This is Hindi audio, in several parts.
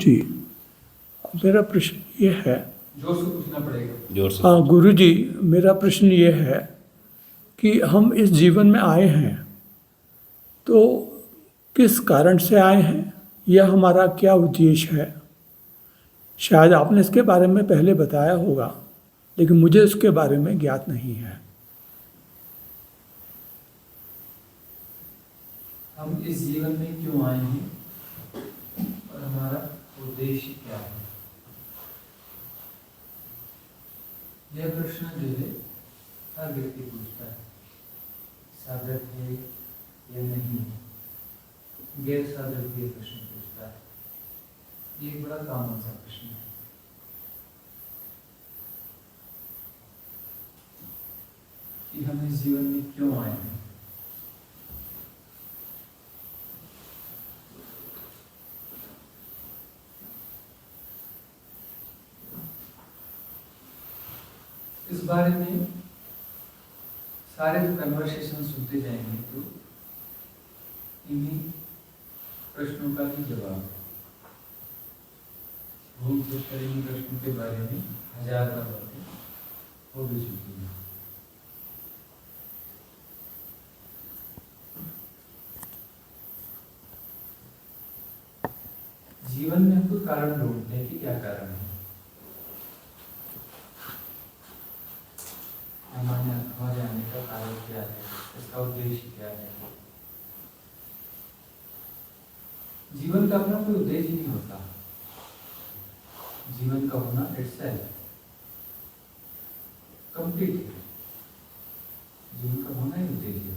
जी, मेरा प्रश्न ये है। जोर से पूछना पड़ेगा। जोर से। हाँ गुरु जी, मेरा प्रश्न ये है कि हम इस जीवन में आए हैं तो किस कारण से आए हैं, यह हमारा क्या उद्देश्य है। शायद आपने इसके बारे में पहले बताया होगा, लेकिन मुझे उसके बारे में ज्ञात नहीं है। हम इस जीवन में क्यों आए हैं और हमारा उद्देश्य क्या है, यह प्रश्न जो है हर व्यक्ति पूछता है। साधक है या नहीं, गैर साधक भी प्रश्न पूछता है। ये एक बड़ा कॉमन सा प्रश्न है। कि हम इस जीवन में क्यों आए हैं। इस बारे में सारे कन्वर्सेशन सुनते जाएंगे तो इन्हीं प्रश्नों का ही जवाब है। भूल कर इन प्रश्नों के बारे में हजार बार बातें हो भी चुकी हैं। जीवन में हमको कारण ढूंढते हैं कि क्या कारण है। हमारे यहाँ जाने का कारण क्या है, इसका उद्देश्य क्या है। जीवन का अपना कोई उद्देश्य नहीं होता। जीवन का होना इटसेल्फ कंप्लीट है। जीवन का होना ही उद्देश्य है।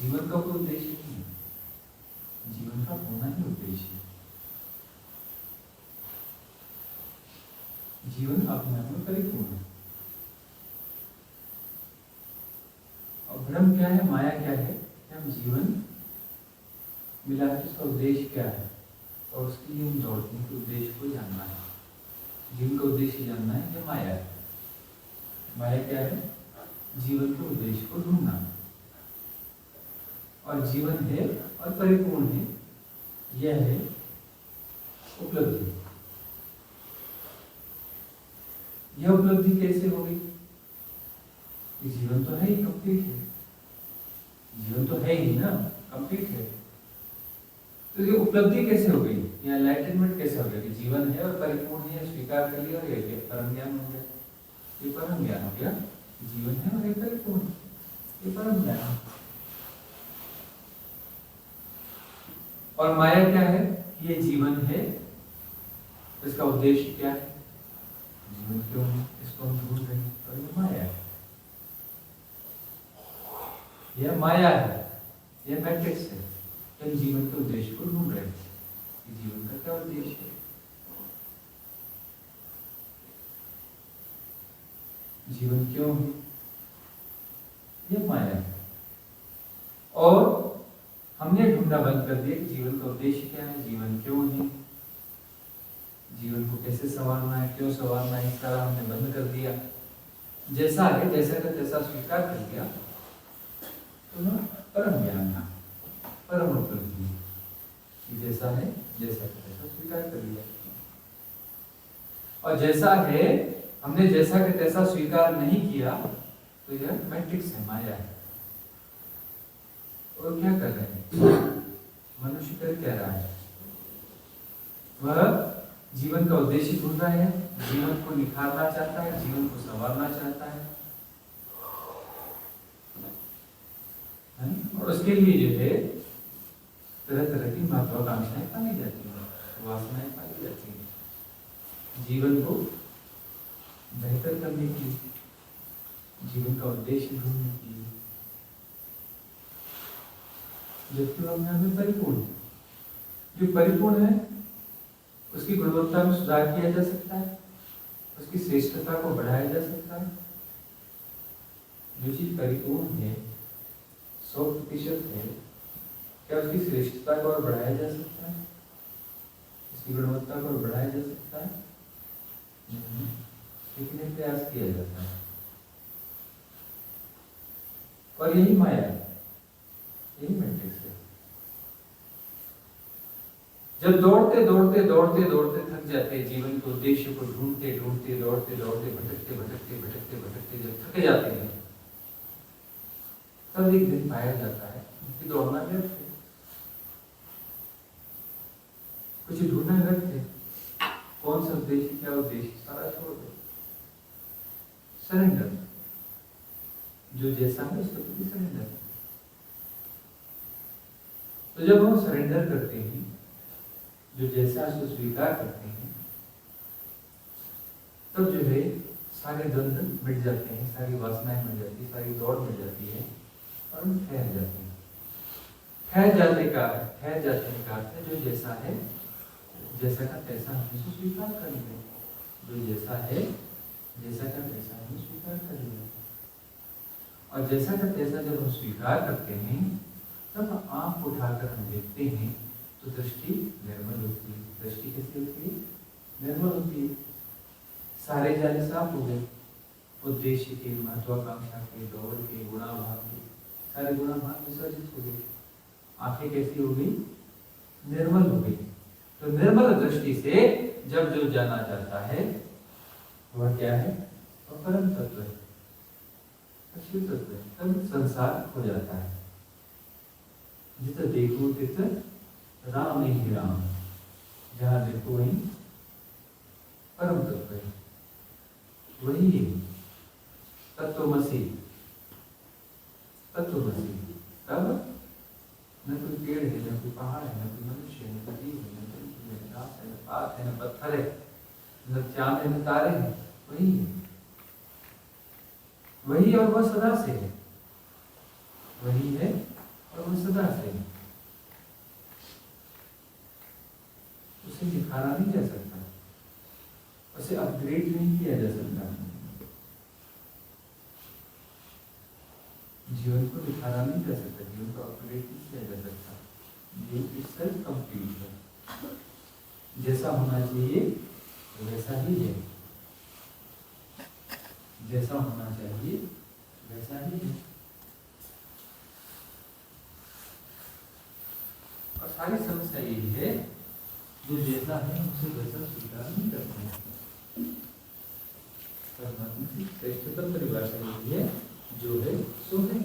जीवन का कोई उद्देश्य नहीं है, जीवन का होना ही उद्देश्य है। जीवन अपने आप में परिपूर्ण है। और भ्रम क्या है, माया क्या है कि हम जीवन मिला के उसका उद्देश्य क्या है और उसके लिए हम दौड़ते हैं कि उद्देश्य को जानना है। जीवन का उद्देश्य जानना है, यह माया है। माया क्या है, जीवन के उद्देश्य को ढूंढना। और जीवन है और परिपूर्ण है, यह है उपलब्धि। यह उपलब्धि कैसे होगी? जीवन तो है ही, कंप्लीट है। जीवन तो है ही ना, कंप्लीट है। तो ये उपलब्धि कैसे हो गई, या एनलाइटनमेंट कैसे हो गया कि जीवन है और परिपूर्ण है, स्वीकार कर लिया और ये परम ज्ञान हो गया। ये परम ज्ञान हो गया, जीवन है और ये परिपूर्ण, ये परम ज्ञान है। और माया क्या है, ये जीवन है, इसका उद्देश्य क्या है, जीवन क्यों है, इसको हम ढूंढ रहे हैं। और ये माया है, यह माया है, यह मैट्रिक्स है। हम जीवन के उद्देश्य को ढूंढ रहे हैं कि जीवन का क्या उद्देश्य है। जीवन क्यों है, यह माया है। और हमने ढूंढना बंद कर दिया कि जीवन का उद्देश्य क्या है, जीवन क्यों है, जीवन को कैसे संवारना है, क्यों संवारना है, इस तरह हमने बंद कर दिया। जैसा है जैसा का तैसा स्वीकार कर दिया तो ना परम ज्ञान था, परम उपलब्धि कि जैसा है जैसा का तैसा स्वीकार कर लिया। और जैसा है, हमने जैसा का तैसा स्वीकार नहीं किया तो यह मैट्रिक्स है, माया है। और क्या कर रहे हैं मनुष्य, कर क्या रहा है, वह जीवन का उद्देश्य ढूंढ रहा है, जीवन को निखारना चाहता है, जीवन को संवारना चाहता है। और उसके लिए जो है तरह तरह की महत्वाकांक्षाएं पाई जाती है, वासनाएं पाई जाती है। जीवन को बेहतर करने के लिए, जीवन का उद्देश्य ढूंढने के लिए, जबकि वह अपने आप में परिपूर्ण है। जो परिपूर्ण है उसकी गुणवत्ता में सुधार किया जा सकता है, उसकी श्रेष्ठता को बढ़ाया जा सकता है। जो चीज परिपूर्ण है, 100% है, क्या उसकी श्रेष्ठता को और बढ़ाया जा सकता है, उसकी गुणवत्ता को और बढ़ाया जा सकता है? नहीं, लेकिन एक प्रयास किया जाता है। और यही माया है, यही मैट्रिक्स है। जब दौड़ते दौड़ते दौड़ते दौड़ते थक जाते हैं, जीवन के उद्देश्य को ढूंढते ढूंढते दौड़ते दौड़ते भटकते भटकते भटकते भटकते जब थक जाते हैं, तब एक दिन पाया जाता है कि दौड़ना व्यर्थ है, कुछ ढूंढना व्यर्थ है। कौन सा उद्देश्य, क्या उद्देश्य, सारा छोड़ दो। सरेंडर, जो जैसा है उसके प्रति सरेंडर। तो जब हम सरेंडर करते हैं, जो जैसा उसको स्वीकार करते हैं, तब जो है सारे द्वंद्व मिट जाते हैं, सारी वासनाएं मिट जाती है, सारी दौड़ मिट जाती है और हम ठहर जाते हैं। ठहर जाने का अर्थ है जो जैसा है, जैसा का तैसा हम उसको स्वीकार कर लें। जो जैसा है, जैसा का तैसा हम स्वीकार कर लें। और जैसा का तैसा जब हम स्वीकार करते हैं, तब आंख उठाकर हम देखते हैं तो दृष्टि निर्मल होती है। दृष्टि कैसी होती है? निर्मल होती है। सारे जाले साफ हो गए, उद्देश्य के, महत्वाकांक्षा के, दौड़ के, गुणाभाव के, सारे गुणाभाव विसर्जित हो गए। आंखें कैसी हो गई? निर्मल हो गई। तो निर्मल दृष्टि से जब जो जाना जाता है वह क्या है? वह परम तत्व है, अच्छी तत्व है। तब संसार हो जाता है। जित देखो तित राम ही राम, जहाँ देखो वही परम तत्व है, वही है तत्वमसि। तत्वमसि तब न कोई पेड़ है, न कोई पहाड़ है, न कोई मनुष्य है, न कोई जीव है, न घास है, न पात है, न पत्थर है, न चांद है, न तारे हैं, वही है। वही और वह सदा से है, वही है और वह सदा से है। उसे निखारा नहीं जा सकता, उसे अपग्रेड नहीं किया जा सकता। जीवन को निखारा नहीं जा सकता, जीवन को अपग्रेड नहीं किया जा सकता। जीवन itself कंप्लीट है, जैसा होना चाहिए वैसा ही है, जैसा होना चाहिए वैसा ही है। और सारी समस्या यही है, जो जैसा है उसे वैसा स्वीकार नहीं करते हैं। परमात्मा की श्रेष्ठतम परिभाषा यही है, जो है सो है।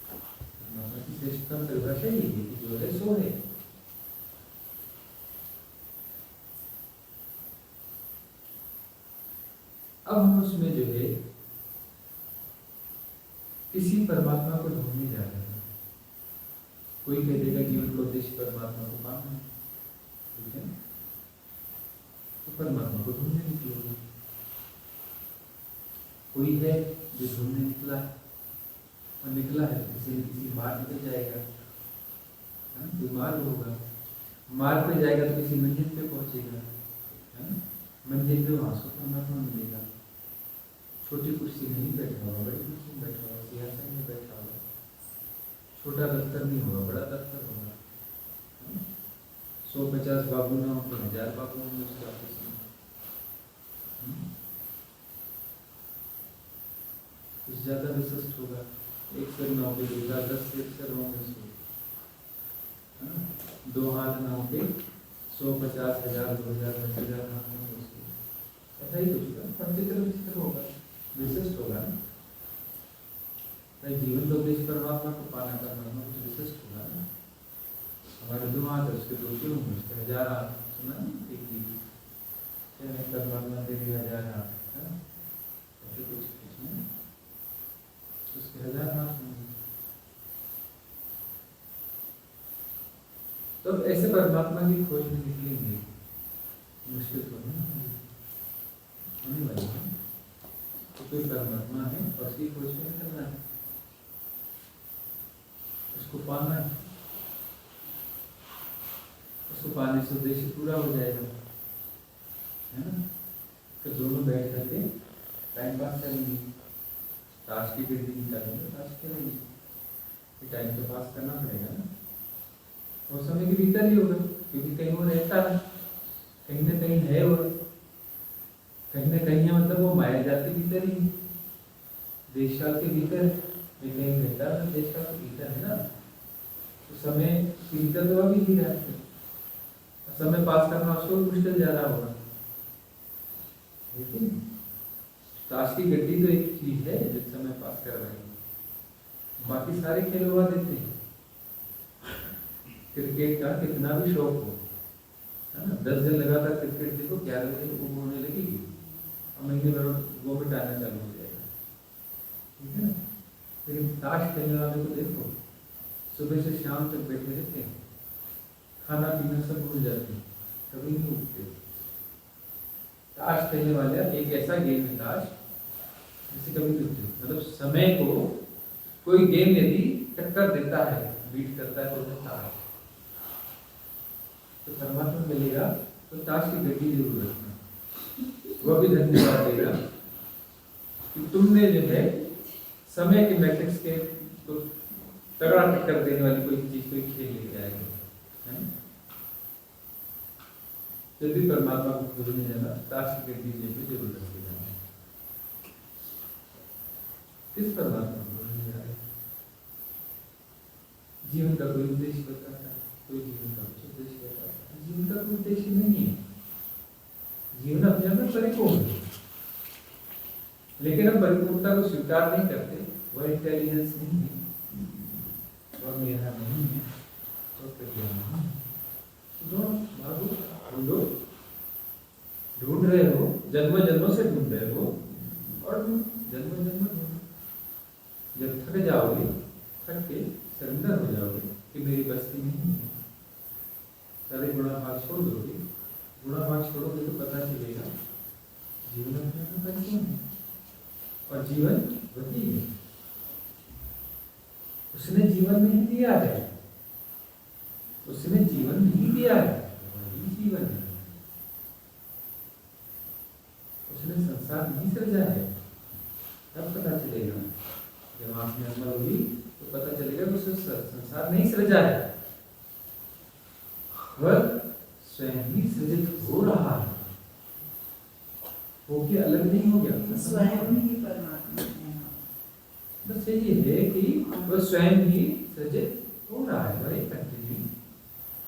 परमात्मा की श्रेष्ठतम परिभाषा यही है कि जो है सो है। अब हम उसमें जो है किसी परमात्मा को ढूंढने जा रहे हैं। कोई कह देगा जीवन का उद्देश्य परमात्मा को पाना है, ठीक है, तो परमात्मा को ढूंढने निकलोगे। कोई है जो ढूंढने निकला और निकला है, किसी न किसी मार्ग निकल जाएगा, कोई मार्ग होगा, मार्ग पे जाएगा तो किसी मंजिल पे पहुंचेगा, मंजिल पे वहां से परमात्मा मिलेगा। छोटी कुर्सी में नहीं बैठा होगा, बड़ी कुर्सी में बैठा होगा, सिंहासन में बैठा होगा। छोटा दफ्तर नहीं होगा, बड़ा दफ्तर होगा। 150 बाबू ना हो तो 1000 बाबू होंगे उसके ऑफिस में। कुछ ज्यादा विशिष्ट होगा, एक सिर ना हो 10 सिर होंगे उसमें, 2 हाथ ना हो 100, 50, 1000, 2000, 10,000 हाथ होंगे उसके। ऐसा ही कुछ होगा, विचित्र होगा, विशिष्ट होगा ना। जीवन का उद्देश्य परमात्मा को पाना, परमात्मा कुछ विशिष्ट होगा ना। हमारे 2 हाथ है, उसके 2 सिर होंगे, उसके 1000 हाथ, सुना एक ही परमात्मा के 1000 हाथ, ऐसे कुछ नहीं, उसके 1000 हाथ होंगे। तो ऐसे परमात्मा की खोज में निकलेंगे, मुश्किल तो नहीं होने वाली है। तो कोई परमात्मा है और उसकी खोज में निकलना है, उसको पाना है, उसको पाने से उद्देश्य पूरा हो जाएगा, है ना। तो दोनों बैठ करके टाइम पास करेंगे, ताश की गिनती निकालेंगे, ताश करेंगे। टाइम तो पास करना पड़ेगा ना, और समय के भीतर ही होगा, क्योंकि कहीं वो रहता है, कहीं ना कहीं है, वो कहीं ना कहीं है, मतलब वो माया जाति भीतर ही, देश काल के भीतर कहीं रहता है, देश काल के भीतर है ना। तो समय के भीतर तो अभी ही रहते, समय पास करना उसको भी मुश्किल जा रहा होगा, लेकिन ताश की गड्डी तो एक चीज है जो समय पास कर रही है, बाकी सारे खेल हुआ देते हैं। क्रिकेट का कितना भी शौक हो, है ना, 10 दिन लगातार क्रिकेट देखो, 11 दिन ऊब होने लगेगी और महीने भर वो मिटाना चालू हो जाएगा, ठीक है ना। लेकिन ताश खेलने वाले को देखो, सुबह से शाम तक बैठे रहते हैं, खाना पीना सब भूल जाते हैं, कभी नहीं उठते। ताश खेलने वाले एक ऐसा गेम है ताश, जिसे कभी नहीं उठते, मतलब समय को कोई गेम यदि टक्कर देता है, बीट करता है, तो ताश, तो परमात्मा मिलेगा तो ताश की गड्डी जरूर रखना, वह भी धन्यवाद देगा कि तुमने जो है समय के मैट्रिक्स के तो तगड़ा टक्कर देने वाली कोई चीज, कोई खेल लेके आएगा, है। जब भी परमात्मा को भूलने जाना, ताश की गड्डी जेब में जरूर रख के जाना। किस परमात्मा को भूलने जा रहे? जीवन का कोई उद्देश्य बताता है, कोई जीवन का कुछ उद्देश्य बताता है, जीवन का कोई उद्देश्य नहीं है। जीवन अपने आप में परिपूर्ण है, लेकिन हम परिपूर्णता को स्वीकार नहीं करते। वह इंटेलिजेंस नहीं है, वह मेरा नहीं है, वह प्रज्ञा नहीं है। ढूंढो, ढूंढ रहे हो, जन्मों जन्मों से ढूंढ रहे हो, और जन्मों जन्मों ढूंढो। जब थक जाओगे, थक के सरेंडर हो जाओगे कि मेरी बस की नहीं है, सारे गुणा भाग छोड़ दोगे, गुणा भाग छोड़ोगे तो पता चलेगा जीवन अपने परिपूर्ण है, और जीवन वही है, उसने जीवन नहीं दिया है, उसने जीवन नहीं दिया है, वही जीवन है। उसने संसार नहीं सृजा है, तब पता चलेगा। जब आँख में अमल हुई तो पता चलेगा कि उसने संसार नहीं सृजा है, वह स्वयं ही सृजित हो रहा है, वो क्या अलग नहीं हो गया, स्वयं ही परमात्मा है। बस यही है कि वह स्वयं ही सृजित हो रहा है, वह एक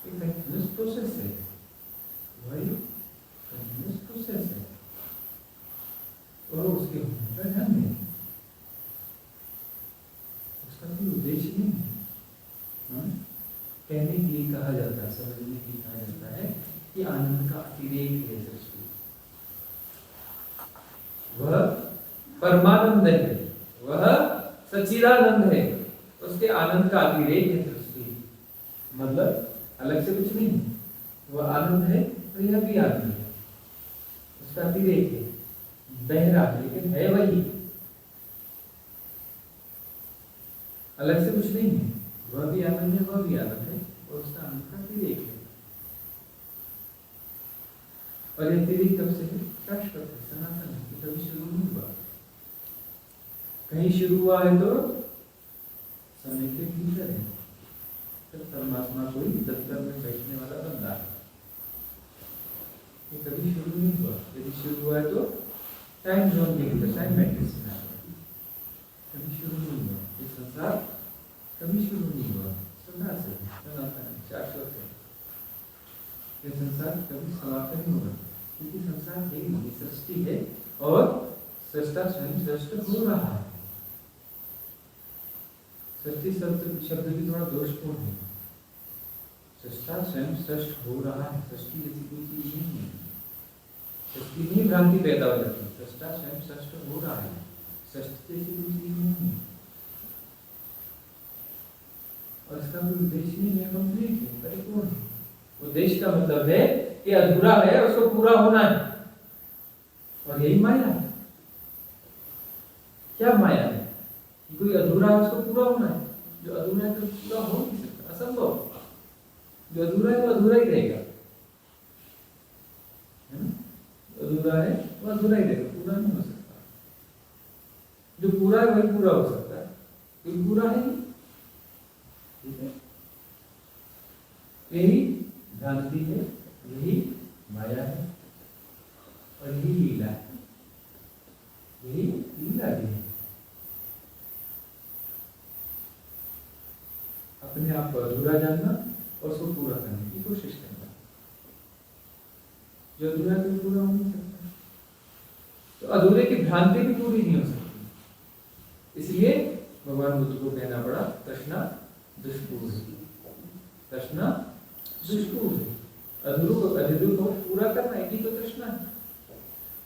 कंटिन्यूअस प्रोसेस है, वह एक कंटिन्यूअस प्रोसेस है, और उसके होने का ध्यान नहीं, उसका कोई उद्देश्य नहीं है। कहने के लिए कहा जाता है, समझने के लिए कहा जाता है कि आनंद का अतिरेक है सृष्टि, वह परमानंद है, वह सच्चिदानंद है, उसके आनंद का अतिरेक है सृष्टि, मतलब अलग से कुछ नहीं है, वह आनंद है और यह भी आनंद है, उसका अतिरेक है, बह रहा है, लेकिन है वही, अलग से कुछ नहीं है, वह भी आनंद है, वह भी आनंद है, और उसका आनंद का अतिरेक है। और यह अतिरेक कब से है? शाश्वत है, सनातन है, कभी शुरू नहीं हुआ। कहीं शुरू हुआ है तो समय के भीतर है, तो परमात्मा कोई दफ्तर में बैठने वाला बंदा है, ये कभी शुरू नहीं हुआ। यदि शुरू हुआ है तो टाइम जोन के भीतर, टाइम मैट्रिक्स में कभी शुरू नहीं हुआ। ये संसार कभी शुरू नहीं हुआ, सदा से सनातन है, शाश्वत है। ये संसार कभी समाप्त नहीं होगा, क्योंकि संसार है ही नहीं, सृष्टि है, और सृष्टा स्वयं सृष्ट हो रहा है। सृष्टि शब्द भी थोड़ा दोषपूर्ण है, सृष्टा स्वयं सृष्ट हो रहा है, सृष्टि जैसी कोई चीज नहीं है, सृष्टि नहीं भ्रांति पैदा हो जाती है, सृष्टा स्वयं सृष्ट हो रहा है, सृष्टि जैसी कोई चीज नहीं है, और इसका कोई उद्देश्य नहीं है, कंप्लीट है, परिपूर्ण है। उद्देश्य का मतलब है कि अधूरा है, उसको पूरा होना है, और यही माया है। क्या माया है? कोई अधूरा है, उसको पूरा होना है, जो अधूरा है तो पूरा हो नहीं सकता, असंभव। जो अधूरा है वो अधूरा ही रहेगा, अधूरा है वो अधूरा ही रहेगा, पूरा नहीं हो सकता। जो पूरा है वही पूरा हो सकता है, कोई पूरा है नहीं, ठीक है। यही भ्रांति है, यही माया है, और यही लीला है, यही लीला भी है। अपने आप को अधूरा जानना और उसको पूरा करने की कोशिश करना, जो अधूरा है तो पूरा हो नहीं सकता। तो अधूरे की भ्रांति भी पूरी नहीं हो सकती। इसलिए भगवान बुद्ध को कहना पड़ा तृष्णा दुष्पूर है। तृष्णा दुष्पूर है। अधूरे को पूरा करना है कि तो तृष्णा है।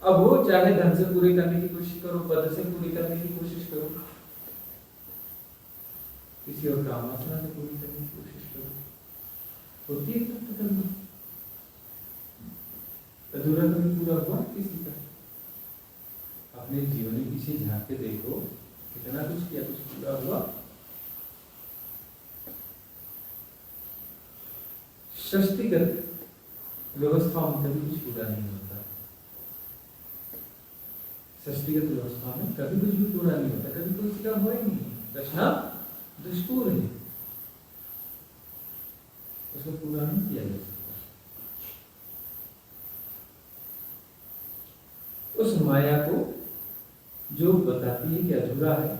अब वो चाहे धन से पूरी करने की कोशिश करो, पद से पूरी करने की कोशिश करो, किसी और कामना से पूरी करने की कोशिश करो, होती है तृप्त करना। अधूरा कभी पूरा हुआ किसी का? अपने जीवन में पीछे झांक के देखो, कितना कुछ किया, कुछ पूरा हुआ? सृष्टिगत व्यवस्थाओं में कभी कुछ पूरा नहीं होता। सृष्टिगत व्यवस्था में कभी कुछ भी पूरा नहीं होता, कभी कुछ का हुआ ही नहीं। तृष्णा दुष्पूर है, उसको पूरा नहीं किया जा सकता। उस माया को जो बताती है कि अधूरा है,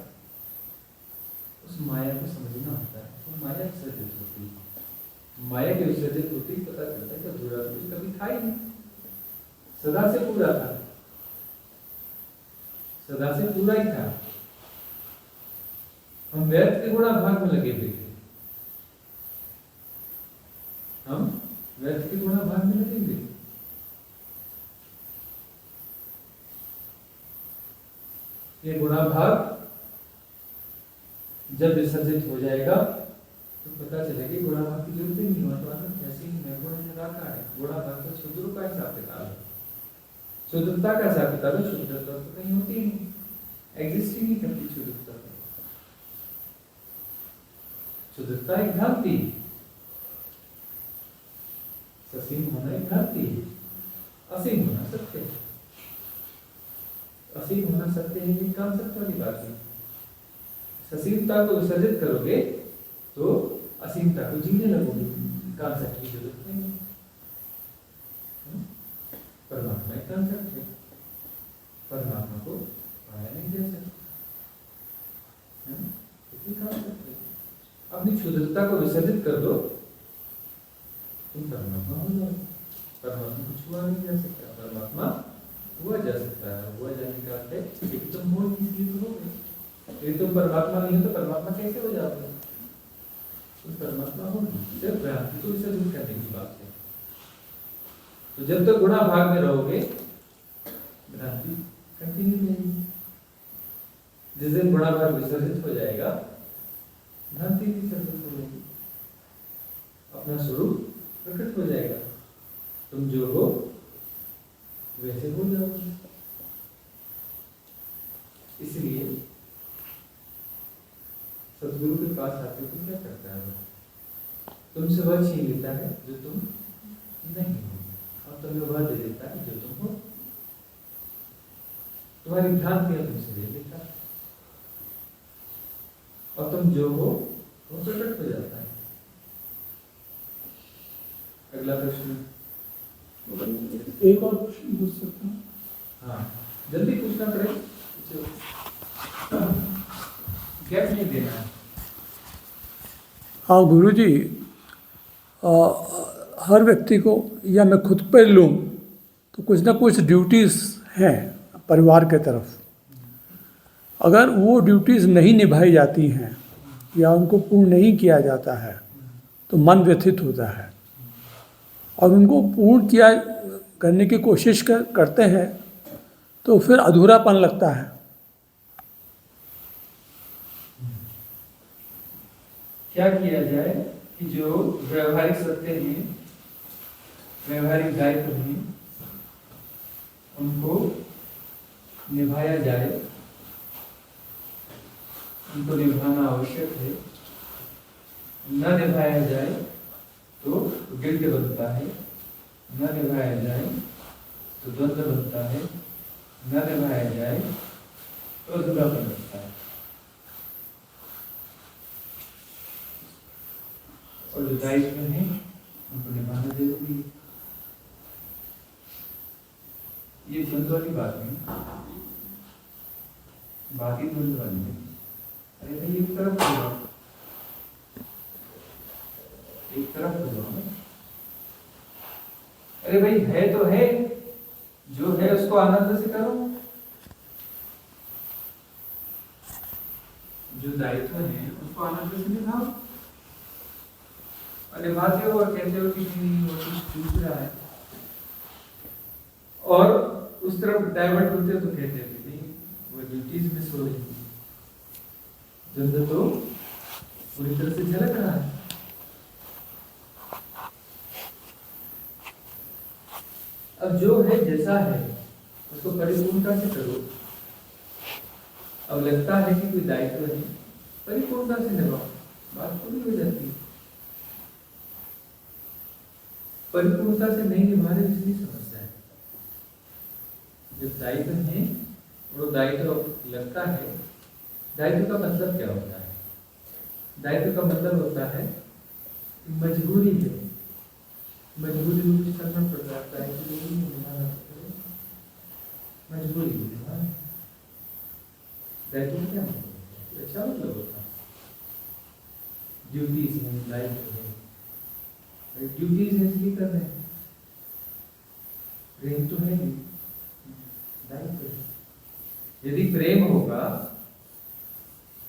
उस माया को समझना होता है। तो माया विसर्जित होती है, माया के विसर्जित होती ही पता चलता है कि अधूरा कुछ कभी था ही नहीं, सदा से पूरा था, सदा से पूरा ही था। हम व्यर्थ के गुणा भाग में लगे हुए थे, हम व्यर्थ के गुणा भाग में लगे हुए। ये गुणा भाग जब विसर्जित हो जाएगा तो पता चलेगा गुणा भाग की जरूरत ही नहीं होता। जैसे ही निर्गुण निराकार है, गुणा भाग तो शुद्ध का हिसाब किताब है, शुद्धता का हिसाब किताब है। शुद्धता तो कहीं होती ही नहीं, एग्जिस्ट ही नहीं करती शुद्धता। शुद्धता एक भ्रांति, ससीम होना एक भ्रांति, असीम होना सत्य। असीम होना सत्य है, ये कांसेप्ट वाली बात है। ससीमता को विसर्जित करोगे तो असीमता को जीने लगोगे, कांसेप्ट की जरूरत नहीं। परमात्मा एक कांसेप्ट है, परमात्मा को पाया नहीं जा सकता, कांसेप्ट है। अपनी शुद्धता को विसर्जित कर दो, तुम परमात्मा हो जाओ। परमात्मा को छुआ नहीं जा सकता, परमात्मा हुआ जा सकता है। हुआ जाने का अर्थ है कि तुम हो इसलिए तो हो गए। यदि तुम परमात्मा नहीं हो तो परमात्मा कैसे हो जाओगे? तुम परमात्मा हो, सिर्फ भ्रांति को विसर्जित करने की बात है। तो जब तक गुणा भाग में रहोगे भ्रांति कंटिन्यू रहेगी। जिस दिन गुणा भाग विसर्जित हो जाएगा भ्रांति विसर्जित हो जाएगी, अपना स्वरूप प्रकट हो जाएगा। तुम जो हो वैसे हो जाओगे। इसलिए सदगुरु के पास आते तो क्या करता है? तुमसे वह छीन लेता है जो तुम नहीं हो, और तुम्हें वह दे देता है जो तुम हो। तुम्हारी भ्रांतियां तुमसे ले लेता है, और तुम जो हो वो प्रकट हो जाता है। अगला प्रश्न, एक और प्रश्न पूछ सकता हूँ? हाँ, जल्दी पूछना पड़े, गैप नहीं देना है। हाँ गुरुजी, हर व्यक्ति को, या मैं खुद पे लूँ तो कुछ ना कुछ ड्यूटीज़ हैं परिवार के तरफ। अगर वो ड्यूटीज़ नहीं निभाई जाती हैं या उनको पूर्ण नहीं किया जाता है तो मन व्यथित होता है, और उनको पूर्ण किया करने की कोशिश करते हैं तो फिर अधूरापन लगता है। क्या किया जाए कि जो व्यवहारिक सत्य हैं, व्यवहारिक दायित्व हैं, उनको निभाया जाए। उनको निभाना आवश्यक है। न निभाया जाए तो गिल्ट बनता है, न निभाया जाए तो द्वंद्व बनता है, न निभाया जाए तो अधूरापन बनता है। और जो दायित्व है उनको निभाना जरूरी है। ये द्वंद्व वाली बात नहीं, बात ही द्वंद्व वाली है। अरे भाई एक तरफ हो जाओ, एक तरफ हो जाओ। अरे भाई है तो है, जो है उसको आनंद से करो। जो दायित्व है उसको आनंद से निभाओ। और निभाते हो और कहते हो कि नहीं वो कुछ चूक रहा है, और उस तरफ डाइवर्ट होते हो तो कहते हैं कि नहीं वो ड्यूटीज मिस हो रही है, जो तो पूरी तरह से झलक रहा है। अब जो है जैसा है उसको परिपूर्णता से करो। अब लगता है कि कोई दायित्व नहीं, परिपूर्णता से निभाओ, बात पूरी हो जाती है। परिपूर्णता से नहीं निभा रहे इसलिए समस्या है। जब दायित्व है वो दायित्व लगता है, दायित्व का मतलब क्या होता है? दायित्व का मतलब होता है कि मजबूरी है, मजबूरी में कुछ करना पड़ जाता है कि निभाना पड़ता है, मजबूरी में निभाना। दायित्व क्या मतलब? अच्छा मतलब होता है ड्यूटीज है, दायित्व है। ड्यूटीज है इसलिए कर रहे हैं, प्रेम तो है नहीं, दायित्व है। यदि प्रेम होगा,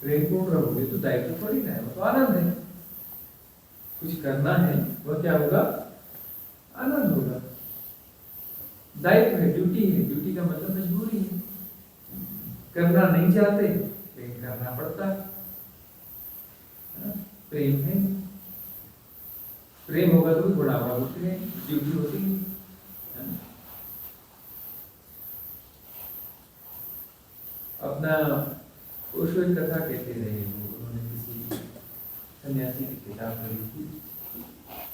प्रेम पूर्ण रहोगे तो दायित्व थोड़ी ना है, वो तो आनंद है। कुछ करना है वह क्या होगा? आनंद होगा। दायित्व है, ड्यूटी है, ड्यूटी का मतलब मजबूरी है, करना नहीं चाहते लेकिन करना पड़ता है। प्रेम है, प्रेम होगा तो बुढ़ापा होती है, ड्यूटी होती है। अपना ओशो एक कथा कहते रहे, उन्होंने किसी सन्यासी की किताब पढ़ी थी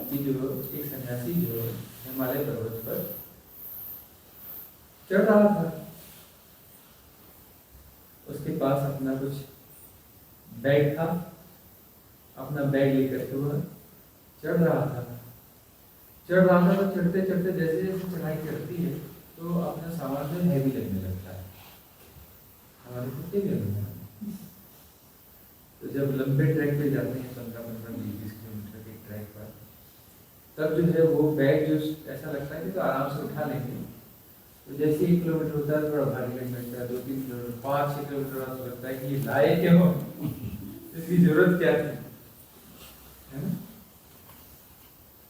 कि जो एक सन्यासी जो हिमालय पर्वत पर चढ़ रहा था, उसके पास अपना कुछ बैग था, अपना बैग लेकर के वह चढ़ रहा था तो चढ़ते चढ़ते जैसे जैसे चढ़ाई करती है तो अपना सामान जो हैवी लगने लगता है। हमारे कुत्ते भी लगने लगते हैं। तो जब लंबे ट्रैक पे जाते हैं 15-20 किलोमीटर के ट्रैक पर, तब जो है वो बैग जो ऐसा लगता है कि तो आराम से उठा लेंगे। तो जैसे 1 किलोमीटर होता है थोड़ा भारी लगने लगता है, 2-3 किलोमीटर, 5-6 किलोमीटर बाद तो लगता है कि ये लाए क्यों, इसकी जरूरत क्या थी, है ना?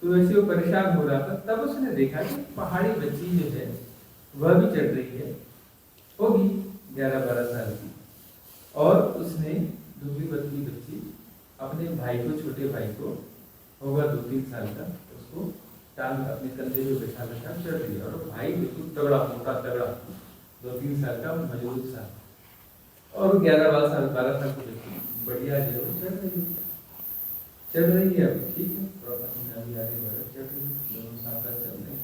तो वैसे वो परेशान हो रहा था। तब उसने देखा कि पहाड़ी बच्ची जो है वह भी चढ़ रही है, होगी 11-12 साल की, और उसने दुबली पतली बच्ची अपने भाई को, छोटे भाई को होगा 2-3 साल का, उसको टांग अपने कंधे पे बैठा रखा, चढ़ रही है। और भाई बिल्कुल तगड़ा, मोटा तगड़ा, 2-3 साल का मजबूत सा, और 11-12 साल, 12 साल की बच्ची बढ़िया जो चढ़ रही है। अब ठीक है, थोड़ा पसीना भी आ रही है, चढ़ रही है, दोनों साथ साथ चल रहे हैं।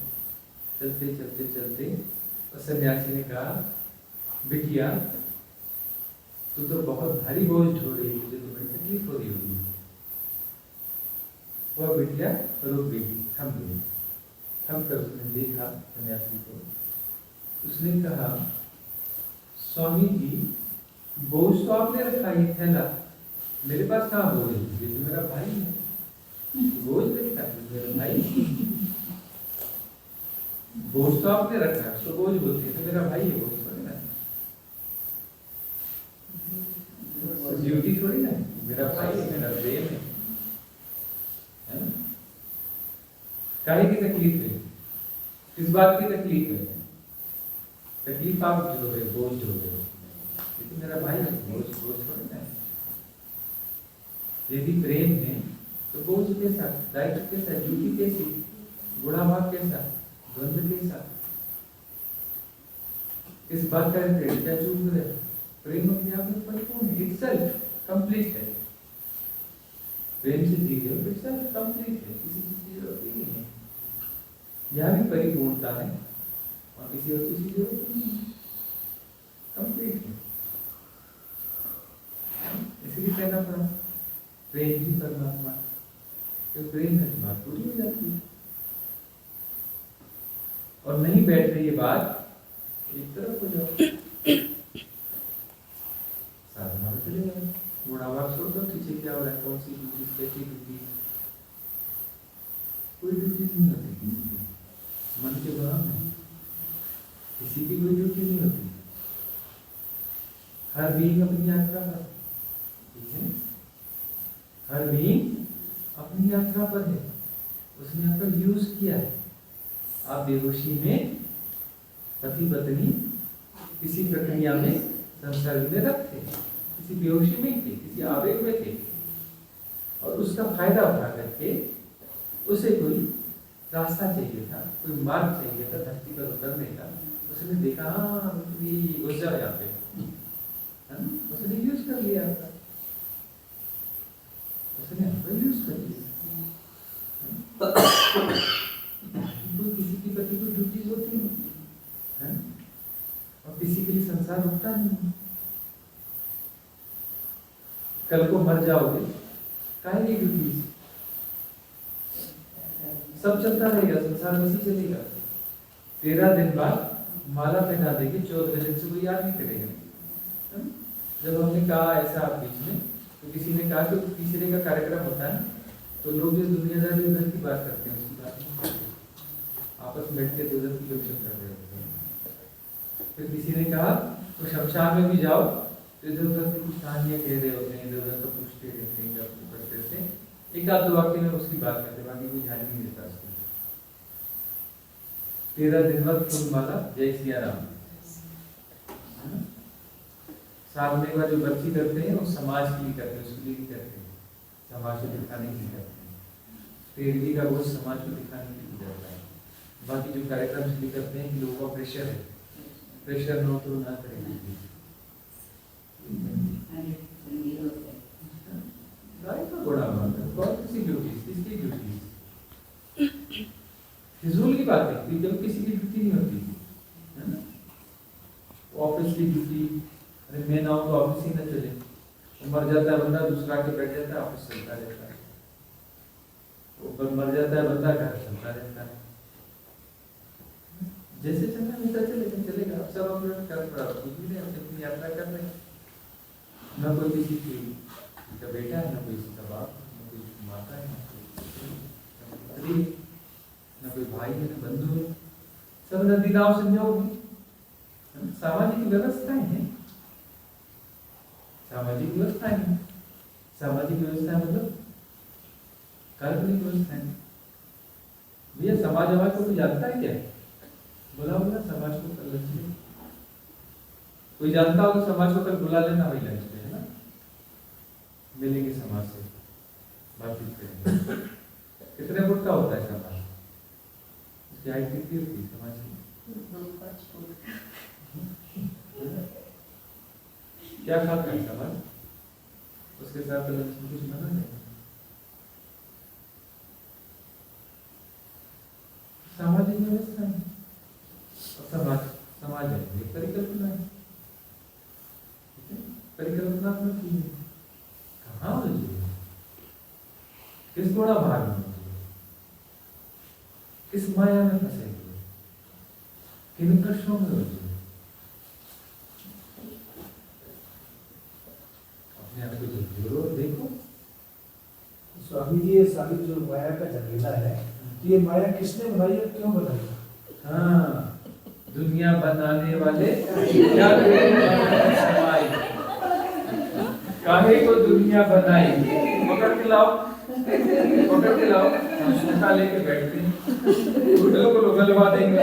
चलते चलते चलते उस सन्यासी ने कहा, बिटिया तू तो बहुत भारी बोझ ढो रही है, तुझे तो बड़ी तकलीफ हो रही होगी। वह बिटिया रुक गई, थम गई। थम कर उसने देखा सन्यासी को, उसने कहा, स्वामी जी बोझ तो आपने रखा ये थैला, मेरे पास कहाँ बोझ है, ये तो मेरा भाई है, बोझ रखा है मेरा भाई, बोझ तो आपने रखा है, उसको बोझ बोलते हैं, तो मेरा भाई है, बोझ थोड़ी ना, ड्यूटी थोड़ी ना, मेरा भाई है, मेरा प्रेम है ना? काहे की तकलीफ है, किस बात की तकलीफ है? तकलीफ आप जो है, बोझ जो है, लेकिन मेरा भाई है, बोझ थोड़ी ना। यदि प्रेम है तो बोझ कैसा, दायित्व कैसा, ड्यूटी कैसी, बुरा भाग कैसा, द्वंद्व कैसा, किस बात का क्या चूक है? प्रेम अपने आप में परिपूर्ण है, इटसेल्फ कंप्लीट है। प्रेम से दी गई इटसेल्फ कंप्लीट है, किसी चीज की जरूरत ही नहीं है। यहाँ भी परिपूर्णता है और किसी और चीज की जरूरत नहीं है, कंप्लीट है। इसलिए कहना पड़ा प्रेम ही परमात्मा, तो प्रेम है तो बात पूरी हो जाती है। और नहीं बैठ रही है बात, एक तरफ हो जाओ, साधना में चले जाओ, बुढ़ावा छोड़ दो, पीछे क्या हो रहा है, कौन सी ड्यूटी, कैसी ड्यूटी, कोई ड्यूटी नहीं होती, मन के बराबर है। किसी की कोई ड्यूटी नहीं होती, हर बीइंग अपनी यात्रा पर, ठीक है, हर बीइंग अपनी यात्रा पर है, उसने यहाँ पर यूज किया है। आप बेहोशी में पति पत्नी किसी प्रक्रिया में संसर्ग में रखते, किसी बेहोशी में थे, किसी आवेग में थे, और उसका फायदा उठा करके उसे कोई रास्ता चाहिए था, कोई मार्ग चाहिए था धरती पर उतरने का। उसने देखा हाँ ये घुस जाओ यहाँ पे, है ना? उसने यूज कर लिया था, उसने यहाँ पर यूज कर लिया। कोई किसी की पति को ड्यूटीज होती नहीं है, और किसी के लिए संसार रुकता नहीं। कल को मर जाओगे, काहे की ड्यूटीज, सब चलता रहेगा, संसार में ही चलेगा। 13 दिन बाद माला पहना देगी, 14वें दिन से कोई याद नहीं करेगा। जब हमने कहा ऐसा आप बीच में, तो किसी ने कहा कि तीसरे का कार्यक्रम होता है तो लोग जो दुनियादारी उधर की बात करते हैं, उसकी बात नहीं करते, आपस में बैठ के तो उधर की गपशप कर रहे होते हैं। फिर किसी ने कहा तो शमशान में भी जाओ तो इधर उधर की कुछ कहानियां कह रहे होते हैं, इधर उधर का पूछते रहते हैं, गप करते रहते हैं, एक आध दो वाक्य में उसकी बात करते, बाकी कोई ध्यान नहीं देता उसको। 13 दिन बाद फूलमाला, जय सिया राम। साल में एक बार जो बच्ची करते हैं वो समाज के लिए करते हैं, उसके लिए नहीं करते हैं, समाज को दिखाने के लिए करते हैं। तेरगी का वो समाज को दिखाने के लिए करता है। बाकी जो कार्यक्रम इसलिए करते हैं कि लोगों का प्रेशर है, प्रेशर न हो तो ना करेंगे। बड़ा किसी ड्यूटी, किसकी ड्यूटी, फिजूल की बात है, जब किसी की ड्यूटी नहीं होती है ना। ऑफिस की ड्यूटी, अरे मैं ना हूं तो ऑफिस ही ना चले, मर जाता है बंदा, दूसरा के बैठ जाता है, ऑफिस चलता रहता है। ऊपर मर जाता है बंदा, घर चलता रहता है। जैसे चलना होता चलेगा। अब सब हम लोग कर पड़ा, कुछ भी नहीं, अपनी यात्रा कर रहे हैं। न कोई किसी का बेटा है, न कोई किसी का बाप, न कोई माता है, न कोई पत्नी, न कोई भाई है, न बंधु है, सब नदी नाव संजोग। सामाजिक व्यवस्थाएं हैं, सामाजिक व्यवस्थाएं हैं, सामाजिक व्यवस्था मतलब काल्पनिक व्यवस्थाएं। भैया समाज हमारे को जानता है क्या? बोला होगा समाज को कल लंच में, कोई जानता हो तो समाज को कल बुला लेना वही लंच में, है ना, मिलेंगे समाज से, बातचीत करेंगे। कितने फुट का होता है समाज, उसकी हाइट कितनी होती है समाज की? क्या खाता है समाज, उसके साथ लंच में कुछ बना नहीं। सामाजिक व्यवस्था है, समाज है एक परिकल्पना है, परिकल्पनात्मक चीज है। कहाँ उलझे, किस घोड़ा भाग में उलझे, किस माया में फंसे हुए, किन प्रश्नों में उलझे, अपने आप को जरूर देखो। स्वामी जी, ये सारी जो माया का झमेला है, ये माया किसने बनाई और क्यों बनाई? हाँ, दुनिया बनाने वाले क्या समाई, काहे को दुनिया बनाई, पकड़ के लाओ, पकड़ के लाओ, हम सूखा लेके बैठते हैं, घुटनों को गलवा देंगे,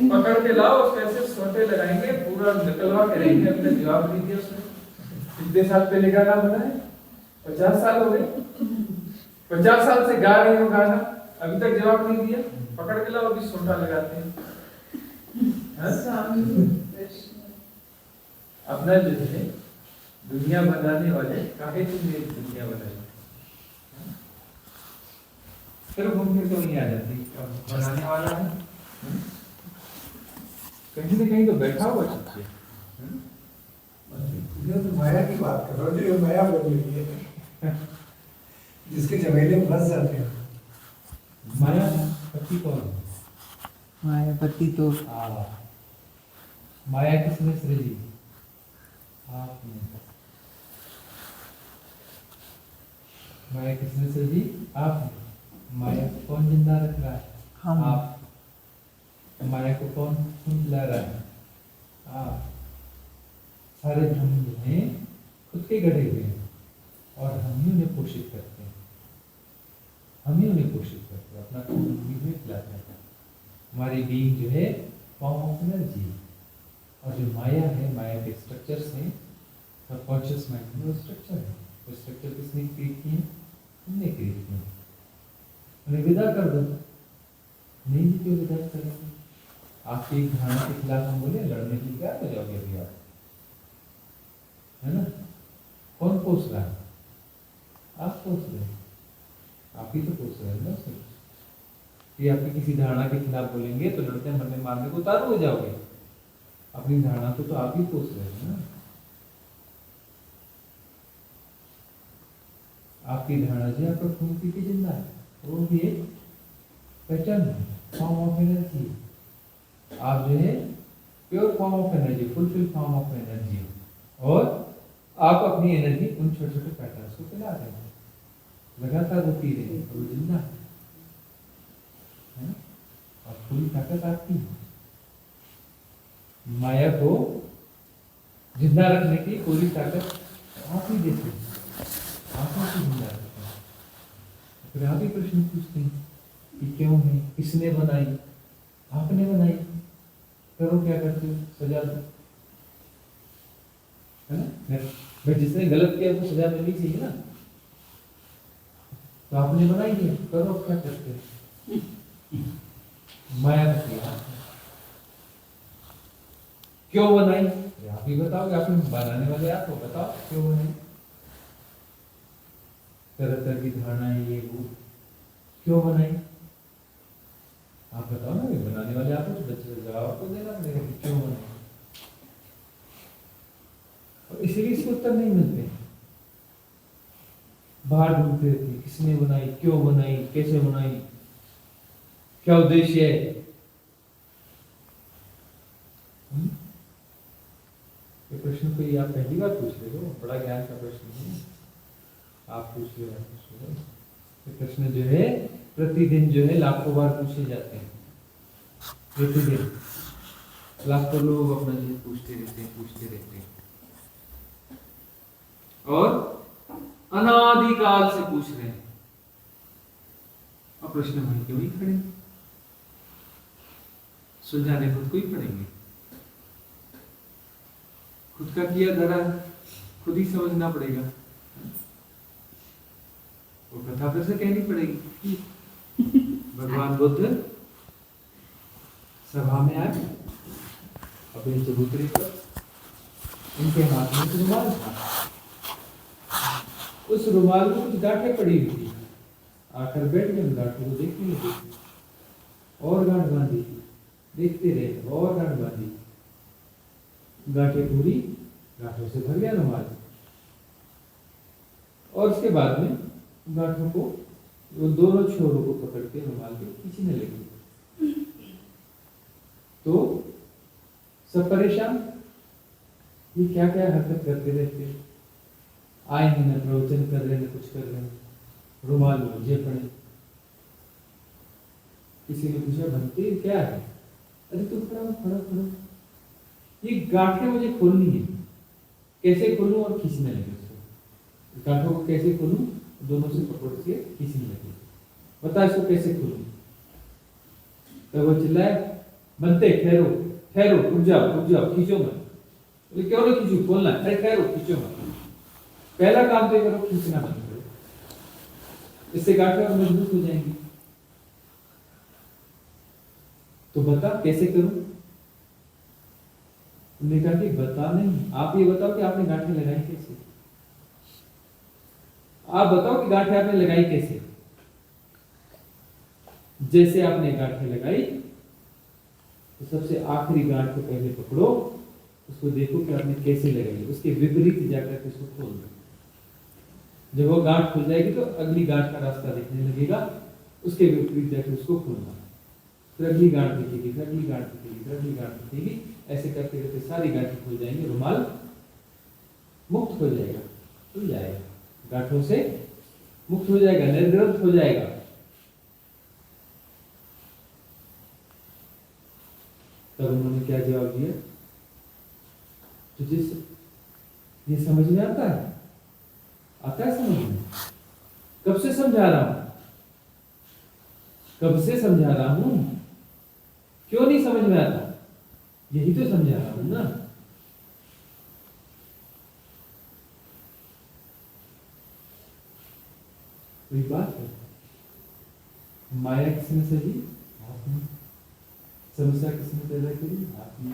पकड़ के लाओ, उसके ऐसे सोटे लगाएंगे, पूरा निकलवा करेंगे, अपने जवाब दीजिए उसमें। कितने साल पहले गाना बना है? 50 साल हो गए, 50 साल से गा रहे हो गाना, अभी तक जवाब नहीं दिया। पकड़ के लाओ, अभी सोटा लगाते हैं। अपना जो है दुनिया बनाने वाले, काहे तुमने दुनिया बनाई, फिर घूम फिर तो नहीं आ जाती, बनाने वाला है कहीं न कहीं तो बैठा हुआ चुप है। ये तो माया की बात कर रहा हूँ, जो माया बन रही है, जिसके झमेले में फंस जाते हैं। माया पति कौन है? मायापति तो माया किसने सृजी? आपने। माया किसने सृजी? आपने। माया को कौन जिंदा रख रहा है? हम। आप। माया को कौन ला रहा है? आप। सारे धर्म जो हैं खुद के गढ़े हुए हैं और हम ही उन्हें पोषित करते हैं, हम ही उन्हें पोषित करते हैं, अपना खून भी हमें खिलाता है। हमारी बीइंग जो है फॉर्म ऑफ एनर्जी, और जो माया है, माया के स्ट्रक्चर्स हैं, सबकॉन्शियस माइंड में वो स्ट्रक्चर है। वो स्ट्रक्चर किसने क्रिएट किए? हमने क्रिएट किए। उन्हें विदा कर दो। नहीं जी, क्यों विदा करेंगे? आपकी एक धारणा के खिलाफ हम बोले लड़ने के लिए क्या हो जाओगे अभी आप, है ना? कौन पोस रहा है? आप पोस रहे हैं, आप ही तो पोस रहे हैं ना उसे। कि आपकी किसी धारणा के खिलाफ बोलेंगे तो लड़ते मरने मारने को उतारू हो जाओगे। अपनी धारणा को तो आप ही पोस रहे हैं ना। आपकी धारणा जो आपका खून पी के जिंदा है, वो भी एक पैटर्न है, फॉर्म ऑफ एनर्जी। आप जो है pure form of energy, fulfil form of energy, और आप अपनी एनर्जी उन छोटे छोटे पैटर्न्स को फैला रहे हैं, लगातार वो पी रहे हैं, वो जिंदा है और पूरी ताकत आपकी है। माया को जिंदा रखने की पूरी ताकत आप ही देते हैं, आप ही जिंदा रखते हैं। फिर आप ही प्रश्न पूछते हैं कि क्यों है, किसने बनाई? आपने बनाई, करो क्या करते हो? सजा दो, है ना? भाई जिसने गलत किया उसको सजा मिलनी चाहिए ना। तो आपने बनाई है, करो क्या करते हो? माया ने किया। क्यों बनाई? आप ही बताओगे, आप बनाने वाले आप हो, बताओ क्यों बनाई? तरह तरह की धारणाएं, ये वो क्यों बनाई? आप बताओ ना, बनाने वाले आप हो, तो बच्चे जवाब तो देना पड़ेगा कि क्यों बनाई। और इसलिए इसके उत्तर नहीं मिलते, बाहर ढूंढते रहते हैं, किसने बनाई, क्यों बनाई, कैसे बनाई, क्या उद्देश्य है। ये प्रश्न कोई आप पहली बार पूछ रहे हो, बड़ा ज्ञान का प्रश्न है, आप पूछ रहे हो। ये प्रश्न जो है प्रतिदिन जो है लाखों बार पूछे जाते हैं, प्रतिदिन लाखों लोग अपना जी पूछते रहते हैं और अनादिकाल से पूछ रहे हैं। अब प्रश्न वहीं क्यों ही खड़े, सुलझाने खुद को ही पड़ेंगे। खुद का किया धरा खुद ही समझना पड़ेगा। वो कथा फिर से कहनी पड़ेगी। भगवान बुद्ध सभा में आए, अपने चबूतरे पर, इनके हाथ में एक रुमाल था। उस रुमाल में कुछ गांठें पड़ी हुई थी। आकर बैठ गए, गांठों को देखने लगे, और गांठ बांधी, देखते रहे, और गांठ बांधी, गांठें पूरी, गांठों से भर गया रुमाल। और उसके बाद में गांठों को, वो दोनों छोरों को पकड़ के रुमाल के खींचने लगे। तो सब परेशान, ये क्या क्या हरकत करते रहते, आए हैं न प्रवचन कर रहे, न कुछ कर रहे, रुमाल मुझे पड़े। किसी ने पूछा, भक्ति क्या है? अरे तुम खड़ा, ये गांठें मुझे खोलनी है, कैसे खोलूं? और खींचने लगे उसको, गांठों को कैसे खोलूं? दोनों से पकड़ के खींचने लगे। बता इसको कैसे खोलूं? तो वो चिल्लाए, बनते ठहरो, रुक जाओ, खींचो मत। बोले क्यों नहीं खींचू? खोलना है। अरे ठहरो, खींचो मत। पहला काम तो करो, खींचना बंद करो, इससे गांठें और मजबूत हो जाएंगी। तो बता कैसे करूं? उन्होंने कहा कि बता नहीं, आप ये बताओ कि आपने गांठें लगाई कैसे। आप बताओ कि गांठें आपने लगाई कैसे। जैसे आपने गांठें लगाई, तो सबसे आखिरी गांठ को पहले पकड़ो, उसको देखो कि आपने कैसे लगाई, उसके विपरीत जाकर के उसको खोल दो। जब वो गांठ खुल जाएगी तो अगली गांठ का रास्ता दिखने लगेगा, उसके विपरीत जाकर उसको खोलना। फिर अगली गांठ दिखेगी, फिर अगली गांठ दिखेगी, फिर अगली गांठ दिखेगी। ऐसे करते करते सारी गांठें खुल जाएंगी, रुमाल मुक्त हो जाएगा, खुल जाएगा, गांठों से मुक्त हो जाएगा, निर्ग्रंथ हो जाएगा। तब उन्होंने क्या जवाब दिया, तुझे ये समझ में आता है? आता है समझ में? कब से समझा रहा हूं, कब से समझा रहा हूं, क्यों नहीं समझ में आता? यही तो समझा रहा हूं ना। कोई बात है, माया किसने सही? आपने। समस्या किसने पैदा करी? आपने।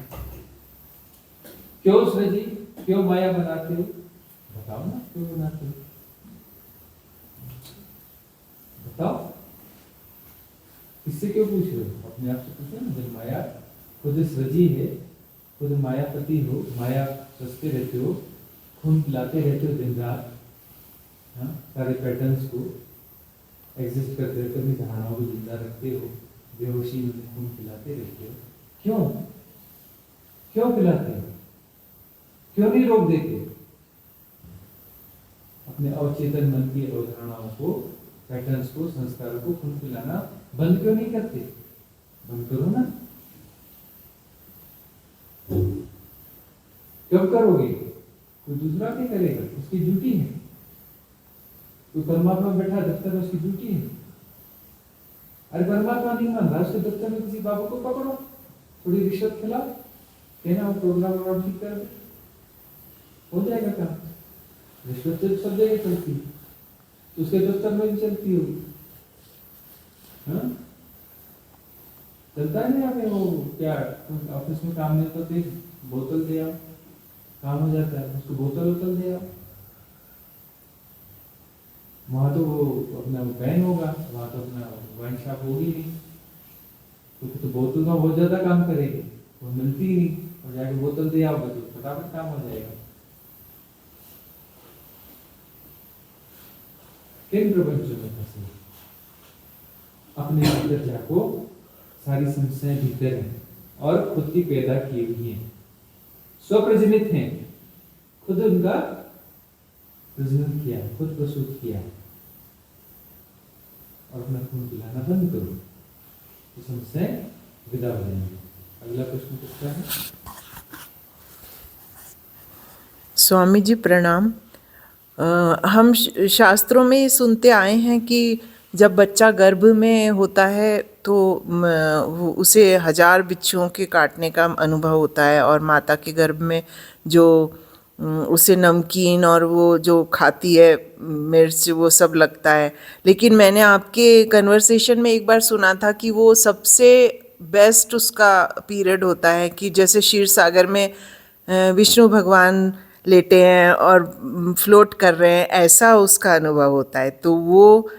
क्यों सृजी, क्यों माया बनाते हो? बताओ ना, क्यों बनाते हो? बताओ, इससे क्यों पूछ रहे हो? अपने आप से पूछो ना। जब माया खुद सृजी है, खुद मायापति हो, माया सस्ते रहते हो, खून पिलाते रहते हो दिन रात, हाँ, सारे पैटर्न्स को एग्जिस्ट करते रहते हो, अपनी धारणाओं को जिंदा रखते हो, बेहोशी में खून पिलाते रहते हो। क्यों? क्यों पिलाते हो? क्यों नहीं रोक देते? अपने अवचेतन मन की अवधारणाओं को, पैटर्न्स को, संस्कारों को खून पिलाना बंद क्यों नहीं करते? बंद करो ना। कब करोगे? कोई दूसरा नहीं करेगा, उसकी ड्यूटी है। कोई परमात्मा बैठा दफ्तर में, उसकी ड्यूटी है। अरे परमात्मा नहीं मान रहा, उसके दफ्तर में किसी बाबू को पकड़ो, थोड़ी रिश्वत खिलाओ, कहना वो प्रोग्राम ठीक कर दे, हो जाएगा काम। रिश्वत तो सब जगह चलती है, तो उसके दफ्तर में भी चलती होगी। हाँ, चलता है नहीं? आपने वो क्या ऑफिस में काम नहीं करते, बोतल दे आओ, काम हो जाता है। उसको बोतल दे आओ, वहां तो वो अपना बैन होगा, वहां तो अपना वाइन शॉप होगी नहीं, तो बोतल का बहुत ज्यादा काम करेगी, वो मिलती ही नहीं। और जाके बोतल दे आओ, तो फटाफट काम हो जाएगा। किन प्रपंचों में फंसे? अपने भीतर जाको, सारी समस्याएं भीतर हैं और खुद की पैदा की हुई हैं, स्वप्रजनित हैं, खुद उनका प्रजनन किया, खुद प्रसूत किया। और अपना खून पिलाना बंद करो, तो समस्याएं विदा हो जाएंगी। अगला प्रश्न पूछता है। स्वामी जी प्रणाम। हम शास्त्रों में सुनते आए हैं कि जब बच्चा गर्भ में होता है तो उसे 1000 बिच्छुओं के काटने का अनुभव होता है, और माता के गर्भ में जो उसे नमकीन और वो जो खाती है मिर्च, वो सब लगता है। लेकिन मैंने आपके कन्वर्सेशन में एक बार सुना था कि वो सबसे बेस्ट उसका पीरियड होता है, कि जैसे क्षीर सागर में विष्णु भगवान लेटे हैं और फ्लोट कर रहे हैं, ऐसा उसका अनुभव होता है। तो वो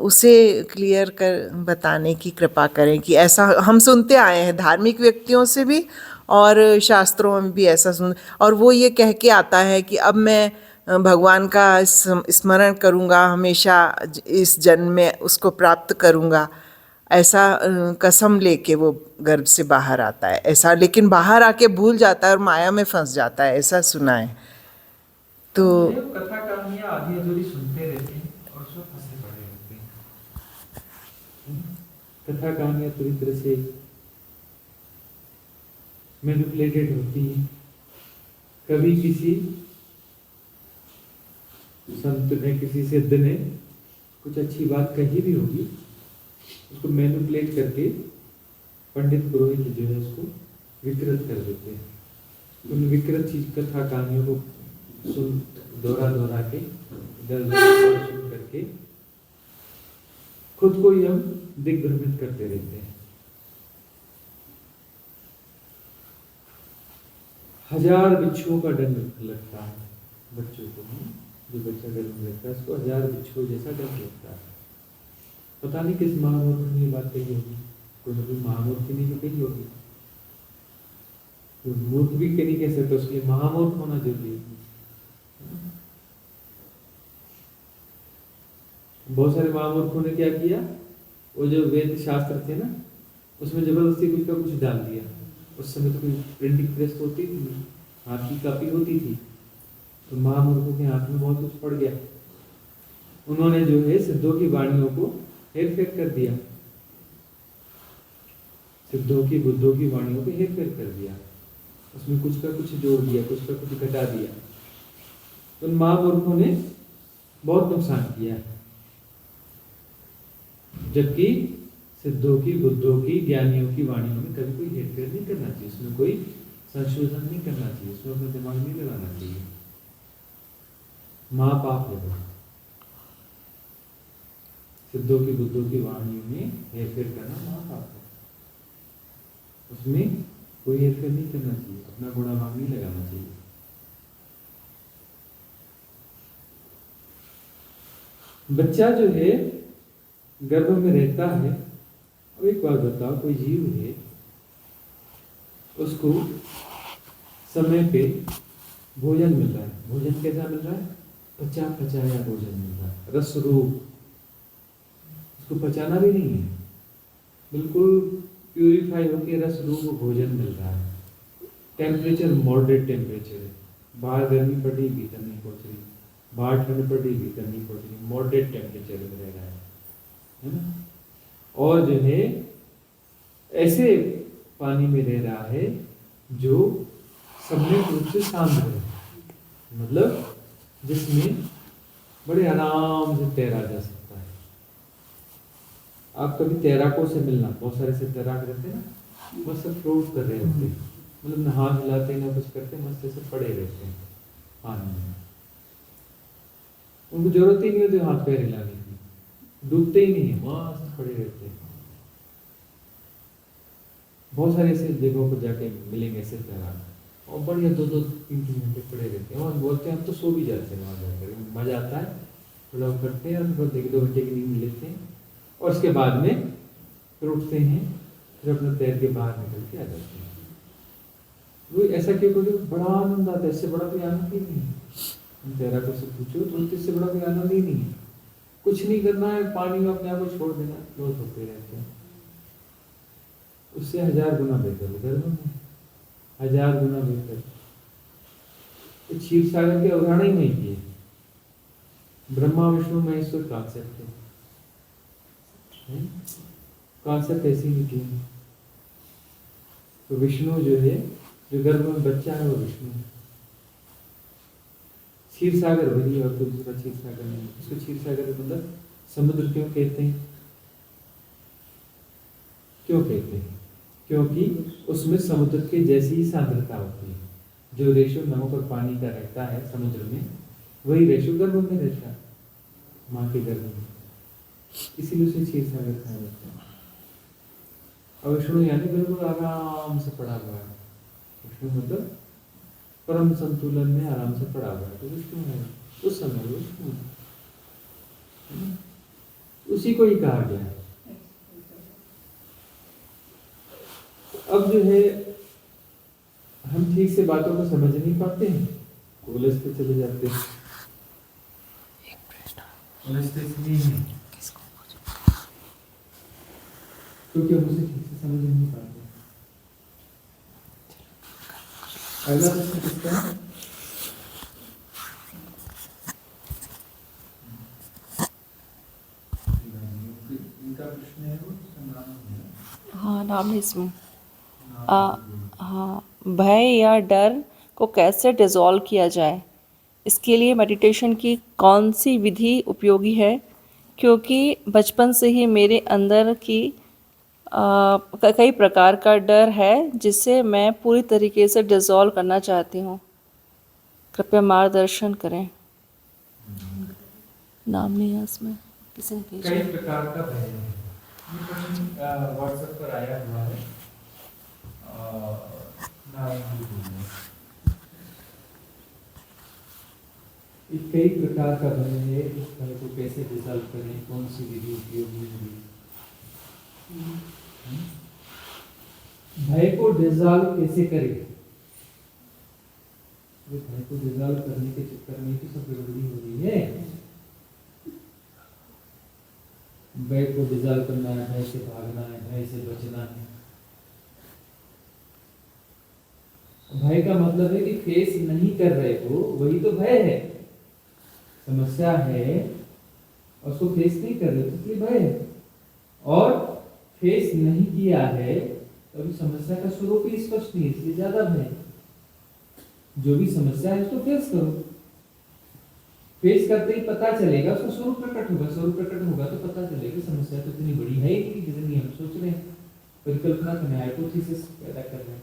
उसे क्लियर कर बताने की कृपा करें कि ऐसा हम सुनते आए हैं धार्मिक व्यक्तियों से भी, और शास्त्रों में भी ऐसा सुन, और वो ये कह के आता है कि अब मैं भगवान का स्मरण करूँगा, हमेशा इस जन्म में उसको प्राप्त करूँगा, ऐसा कसम लेके वो गर्भ से बाहर आता है ऐसा। लेकिन बाहर आके भूल जाता है और माया में फंस जाता है, ऐसा सुना है। तो कथा कहानियां आधी अधूरी सुनते रहते हैं और उसमें फंसे पड़े रहते हैं। कथा कहानियां पूरी तरह से मैनिपुलेटेड होती है। कभी किसी संत ने, किसी सिद्ध ने कुछ अच्छी बात कही भी होगी, उसको मैनिपुलेट करके पंडित पुरोहित जो है उसको विकृत कर देते हैं। उन विकृत चीज कथा कहानियों को सुन दोहरा के सुन करके खुद को ही हम दिग्भ्रमित करते रहते हैं। 1000 बिच्छुओं का दंड लगता है बच्चों को। जो बच्चा गर्भ में रहता है उसको 1000 बिच्छुओं जैसा दंड लगता है। पता नहीं किस महामूर्ख ने बात कही होगी, कोई ना कोई महामूर्ख ने भी कही होगी। कोई मूर्ख भी नहीं कह सकता, उसके लिए महामूर्ख होना जरूरी है। बहुत सारे महामूर्खों ने क्या किया, वो जो वेद शास्त्र थे ना, उसमें जबरदस्ती कुछ का कुछ डाल दिया। उस समय तो कोई प्रिंटिंग प्रेस होती थी, हाथ की कापी होती थी, तो महामूर्खों के हाथ में बहुत कुछ पड़ गया। उन्होंने जो है सिद्धों की वाणियों को हेर फेर कर दिया। सिद्धों की बुद्धों की वाणियों को हेर फेर कर दिया, उसमें कुछ का कुछ जोड़ दिया, कुछ का कुछ घटा दिया। तो उन महापुरुषों ने बहुत नुकसान किया। जबकि सिद्धों की बुद्धों की ज्ञानियों की वाणियों में कभी कोई हेर फेर नहीं करना चाहिए, उसमें कोई संशोधन नहीं करना चाहिए, उसमें अपना दिमाग नहीं लगाना चाहिए। महापाप है वो। सिद्धों की बुद्धों की वाणियों में हेर फेर करना महापाप है, उसमें कोई हेर फेर नहीं करना चाहिए, अपना गुणाभाग नहीं लगाना चाहिए। बच्चा जो है गर्भ में रहता है। अब एक बात बताओ, कोई जीव है, उसको समय पे भोजन मिल रहा है, भोजन कैसा मिल रहा है? पचा पचाया भोजन मिल रहा है, रस रूप, उसको पचाना भी नहीं है, बिल्कुल प्यूरिफाई होकर रस रूप भोजन मिल रहा है। टेम्परेचर मॉडरेट टेम्परेचर है, बाहर गर्मी पड़ रही भीतर नहीं पहुंच रही, बाहर ठंड पड़ रही भीतर नहीं पहुंच रही, मॉडरेट टेम्परेचर में रह रहा है ना। और जो है ऐसे पानी में रह रहा है जो सम्यक रूप से शांत है, मतलब जिसमें बड़े आराम से तैरा जा सकता है। आप कभी तैराकों से मिलना, बहुत सारे से तैराक रहते हैं ना, बस सब फ्लोट कर रहे होते हैं, मतलब ना हाथ हिलाते ना कुछ करते, मस्त ऐसे पड़े रहते हैं पानी में, उनको जरूरत ही नहीं होती हाथ पैर हिलाने की, डूबते ही नहीं है, मस्त पड़े रहते हैं। बहुत सारे ऐसे जगहों पर जाके मिलेंगे ऐसे तैराक, और बढ़िया 2-2-3-3 घंटे पड़े रहते हैं, और बोलते हैं हम तो सो भी जाते हैं वहाँ जाकर, मजा आता है, थोड़ा करते हैं और 1-2 घंटे की नींद लेते हैं, और उसके बाद में फिर उठते हैं, फिर अपना तैर के बाहर निकल के आ जाते हैं। वो ऐसा क्यों? क्योंकि बड़ा आनंद आता है, इससे बड़ा कोई आनंद ही नहीं है। तैराकों से पूछो तो इससे बड़ा कोई आनंद ही नहीं है। कुछ नहीं करना है, पानी में अपने आप को छोड़ देना, फ्लोट होते रहते हैं। उससे 1000 गुना बेहतर है गर्भ में, 1000 गुना बेहतर। तो क्षीर सागर के उदाहरण ही नहीं किए। ब्रह्मा विष्णु महेश्वर कॉन्सेप्ट है, कॉन्सेप्ट ऐसे ही निकले। तो विष्णु जो है, जो गर्भ में बच्चा है वो विष्णु है। क्षीर सागर वही और तो दूसरा क्षीर सागर नहीं। इसको क्षीर सागर मतलब समुद्र क्यों कहते हैं? क्यों कहते हैं? क्योंकि उसमें समुद्र के जैसी ही सांद्रता होती है। जो रेशो नमक और पानी का रहता है समुद्र में, वही रेशो गर्भ में रहता है, माँ के गर्भ में, इसीलिए उसे क्षीर सागर कहा जाता है। और विष्णु यानी बिल्कुल आराम से पड़ा हुआ है। विष्णु मतलब परम संतुलन में आराम से पड़ा हुआ है, तो विष्णु है उस समय विष्णु है, उसी को ही कहा गया है। अब जो है हम ठीक से बातों को समझ नहीं पाते हैं, उलझते चले जाते हैं। उलझते इसलिए हैं क्योंकि हम उसे ठीक से समझ नहीं पाते। अगला प्रश्न किसका है? इनका प्रश्न है वो हाँ, नाम है इसमें। हाँ, भय या डर को कैसे डिसॉल्व किया जाए, इसके लिए मेडिटेशन की कौन सी विधि उपयोगी है? क्योंकि बचपन से ही मेरे अंदर की कई प्रकार का डर है जिसे मैं पूरी तरीके से डिसॉल्व करना चाहती हूँ। कृपया मार्गदर्शन करें। नाम नहीं है इसमें, किसी ने भेजा। कई प्रकार का भय है। ये प्रश्न व्हाट्सएप पर आया हुआ है। कई प्रकार का भय है, इस भय को कैसे डिसॉल्व करें, कौन सी विधि उपयोगी होगी? भय को डिसॉल्व कैसे करें? भय को डिसॉल्व करने के चक्कर में तो सब गड़बड़ी हो रही है। भय को डिसॉल्व करना है, भय से भागना है, भय से बचना है। भय का मतलब है कि फेस नहीं कर रहे हो, वही तो भय है। समस्या है और उसको फेस नहीं कर रहे तो इसलिए भय है। और फेस नहीं किया है तो अभी समस्या का स्वरूप ही स्पष्ट नहीं है, इसलिए ज्यादा भय। जो भी समस्या है उसको फेस करो, फेस करते ही पता चलेगा, उसका स्वरूप प्रकट होगा, स्वरूप प्रकट होगा तो पता चलेगा समस्या तो इतनी बड़ी है ही नहीं जितनी हम सोच रहे हैं, परिकल्पना करना है, हाइपोथेसिस पैदा कर रहे हैं,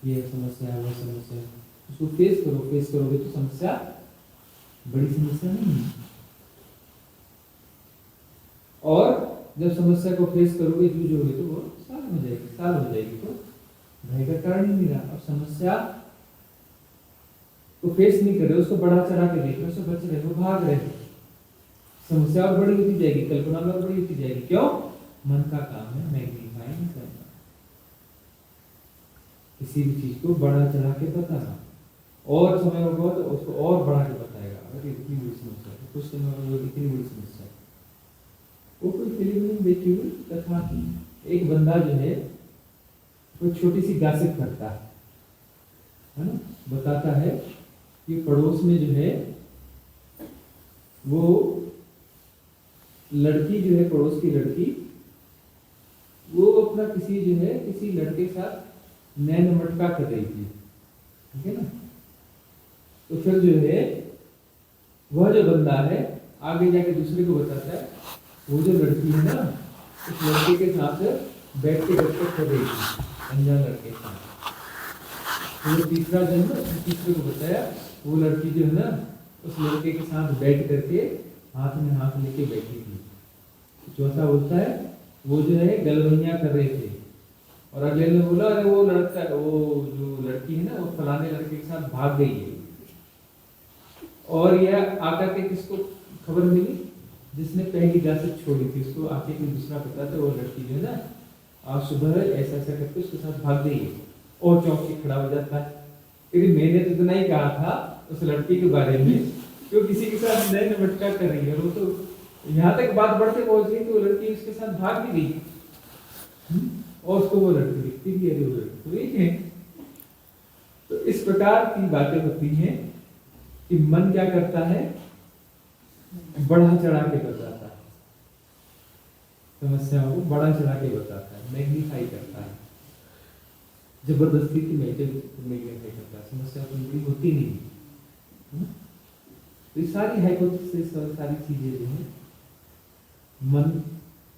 ये समस्या है वो समस्या है। उसको फेस करो, फेस करोगे तो समस्या बड़ी समस्या नहीं है। और जब समस्या को फेस करोगे, जूझोगे तो वो साल हो जाएगी, तो भय का कारण ही नहीं रहा। अब समस्या को फेस नहीं कर रहे, उसको बढ़ा चढ़ा के देख रहे, उससे बच रहे हो, भाग रहे हो, समस्या और बड़ी होती जाएगी, कल्पना और बड़ी होती जाएगी। क्यों? मन का काम है मैग्नीफाइंग करना, किसी भी चीज को बढ़ा चढ़ा के बताना, और समय होगा तो उसको और बढ़ा के बताएगा, अरे इतनी बड़ी समस्या है, कुछ समय होगा इतनी बड़ी समस्या है। वो कोई फिल्म में देखी हुई कथा की, एक बंदा जो है वो छोटी सी गॉसिप करता है ना, बताता है कि पड़ोस में जो है वो लड़की जो है, पड़ोस की लड़की, वो अपना किसी लड़के के साथ नैन मटका कर रही थी, ठीक है ना। तो फिर जो है वह जो बंदा है आगे जाके दूसरे को बताता है, वो जो लड़की है ना, उस लड़के के साथ बैठ के गपशप कर रही थी, अनजान लड़के के साथ। तो तीसरा जन तीसरे को बताया, वो लड़की जो है ना उस लड़के के साथ बैठ करके हाथ में हाथ लेके बैठी थी। चौथा बोलता है, वो जो है गलवैया कर रहे थे, और अगले ने बोला, अरे वो लड़का, वो जो लड़की है ना वो फलाने लड़के के साथ भाग गई है। और यह आकर के किसको खबर मिली? जिसने पहली गॉसिप छोड़ी थी, उसको आके कोई दूसरा पता था, वो लड़की जो है ना आज सुबह ऐसा ऐसा करके उसके साथ भाग गई है। और चौंक के खड़ा हो जाता है, क्योंकि मैंने तो इतना ही कहा था उस लड़की के बारे में, जो किसी के साथ नैन मटका कर रही है, वो तो यहाँ तक बात बढ़ते पहुंच गई कि वो लड़की उसके साथ भाग भी गई, और उसको वो लड़की दिखती भी है, वो लड़की तो एक है। तो इस प्रकार की बातें होती हैं कि मन क्या करता है, बढ़ा चढ़ा के बताता है, समस्याओं को बढ़ा चढ़ा के बताता है, मैग्नीफाई करता है, जबरदस्ती की मैग्नीफाई करता है, समस्या तो बड़ी होती नहीं। तो ये सारी हाइपोथेसिस और सारी चीजें जो है मन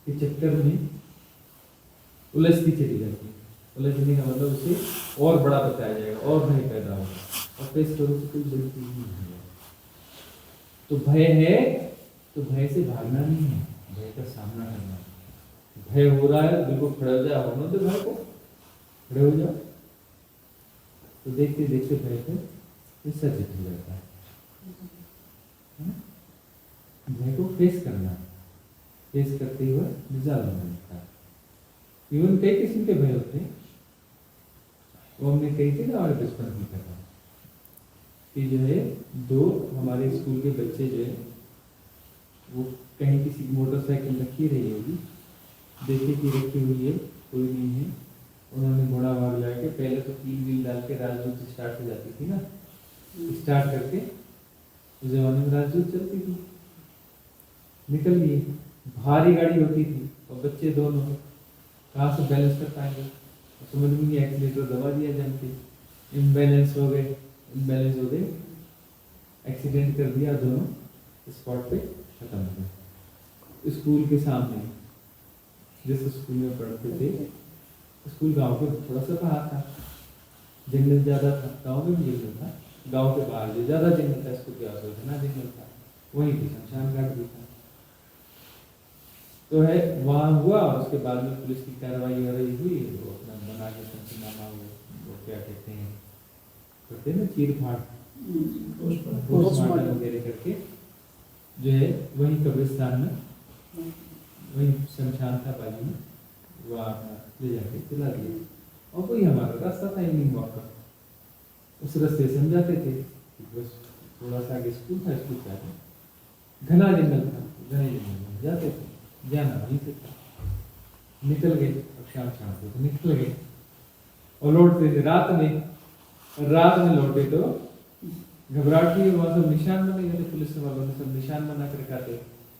के चक्कर में उलझती चली जाती है। उलझने का मतलब उसे और बड़ा बताया जाएगा, और भय पैदा होगा, और फेस करो तो कोई बड़ी चीज नहीं है। तो भय है तो भय से भागना नहीं है, भय का सामना करना है। भय हो रहा है, बिल्कुल खड़े हो जाओ, होना तो भय को खड़े हो जाओ, तो देखते देखते भय को विसर्जित हो जाता है। भय को फेस करना, फेस करते हुए डिजॉल्व होने लगता है। इवन कई किस्म के भय होते हैं, वो हमने कही थी ना, और बचपन में कहा कि जो है दो हमारे स्कूल के बच्चे जो है वो कहीं किसी मोटरसाइकिल रखी रही होगी, देखे कि रखी हुई है, कोई नहीं है, उन्होंने घोड़ा वहां जाके पहले तो 3 व्हील डाल के राजदूत स्टार्ट हो जाती थी ना, स्टार्ट करके उस जमाने में राजदूत चलती थी, निकल गई, भारी गाड़ी होती थी, और बच्चे दोनों कहाँ से बैलेंस कर पाएंगे, समझ में नहीं, एक्सीलेटर दबा दिया जम के, इम्बैलेंस हो गए, एक्सीडेंट कर दिया, दोनों स्पॉट पे खत्म हो गए। स्कूल के सामने, जिस स्कूल में पढ़ते थे, स्कूल गांव के थोड़ा सा बाहर था, जंगल ज्यादा था, गांव में भी जंगल था, गांव के बाहर जो ज्यादा जंगल था, स्कूल के आसपास ना जंगल था, वहीं पे शमशान घाट भी था। तो है वहां हुआ, उसके बाद में पुलिस की कार्रवाई हो रही हुई, वो अपना बना के पंचनामा, वो क्या कहते हैं, करते हैं ना, चीर फाड़, पोस्टमार्टम वगैरह करके जो है वहीं कब्रिस्तान में, वहीं शमशान था बाजू में, वहाँ ले जाके जला दिया। और वही हमारा रास्ता था इवनिंग वॉक का, उस रास्ते से हम जाते थे, बस थोड़ा सा आगे स्कूल था, स्कूल से आगे घना जंगल था, घने जंगल में जाते थे, जाना वहीं से था। निकल गए, अब शाम को तो निकल गए, और लौटते थे रात में लौटे तो घबराहट हुई, वहाँ सब निशान बने गए, पुलिस वालों ने सब निशान बना कर रखा थे,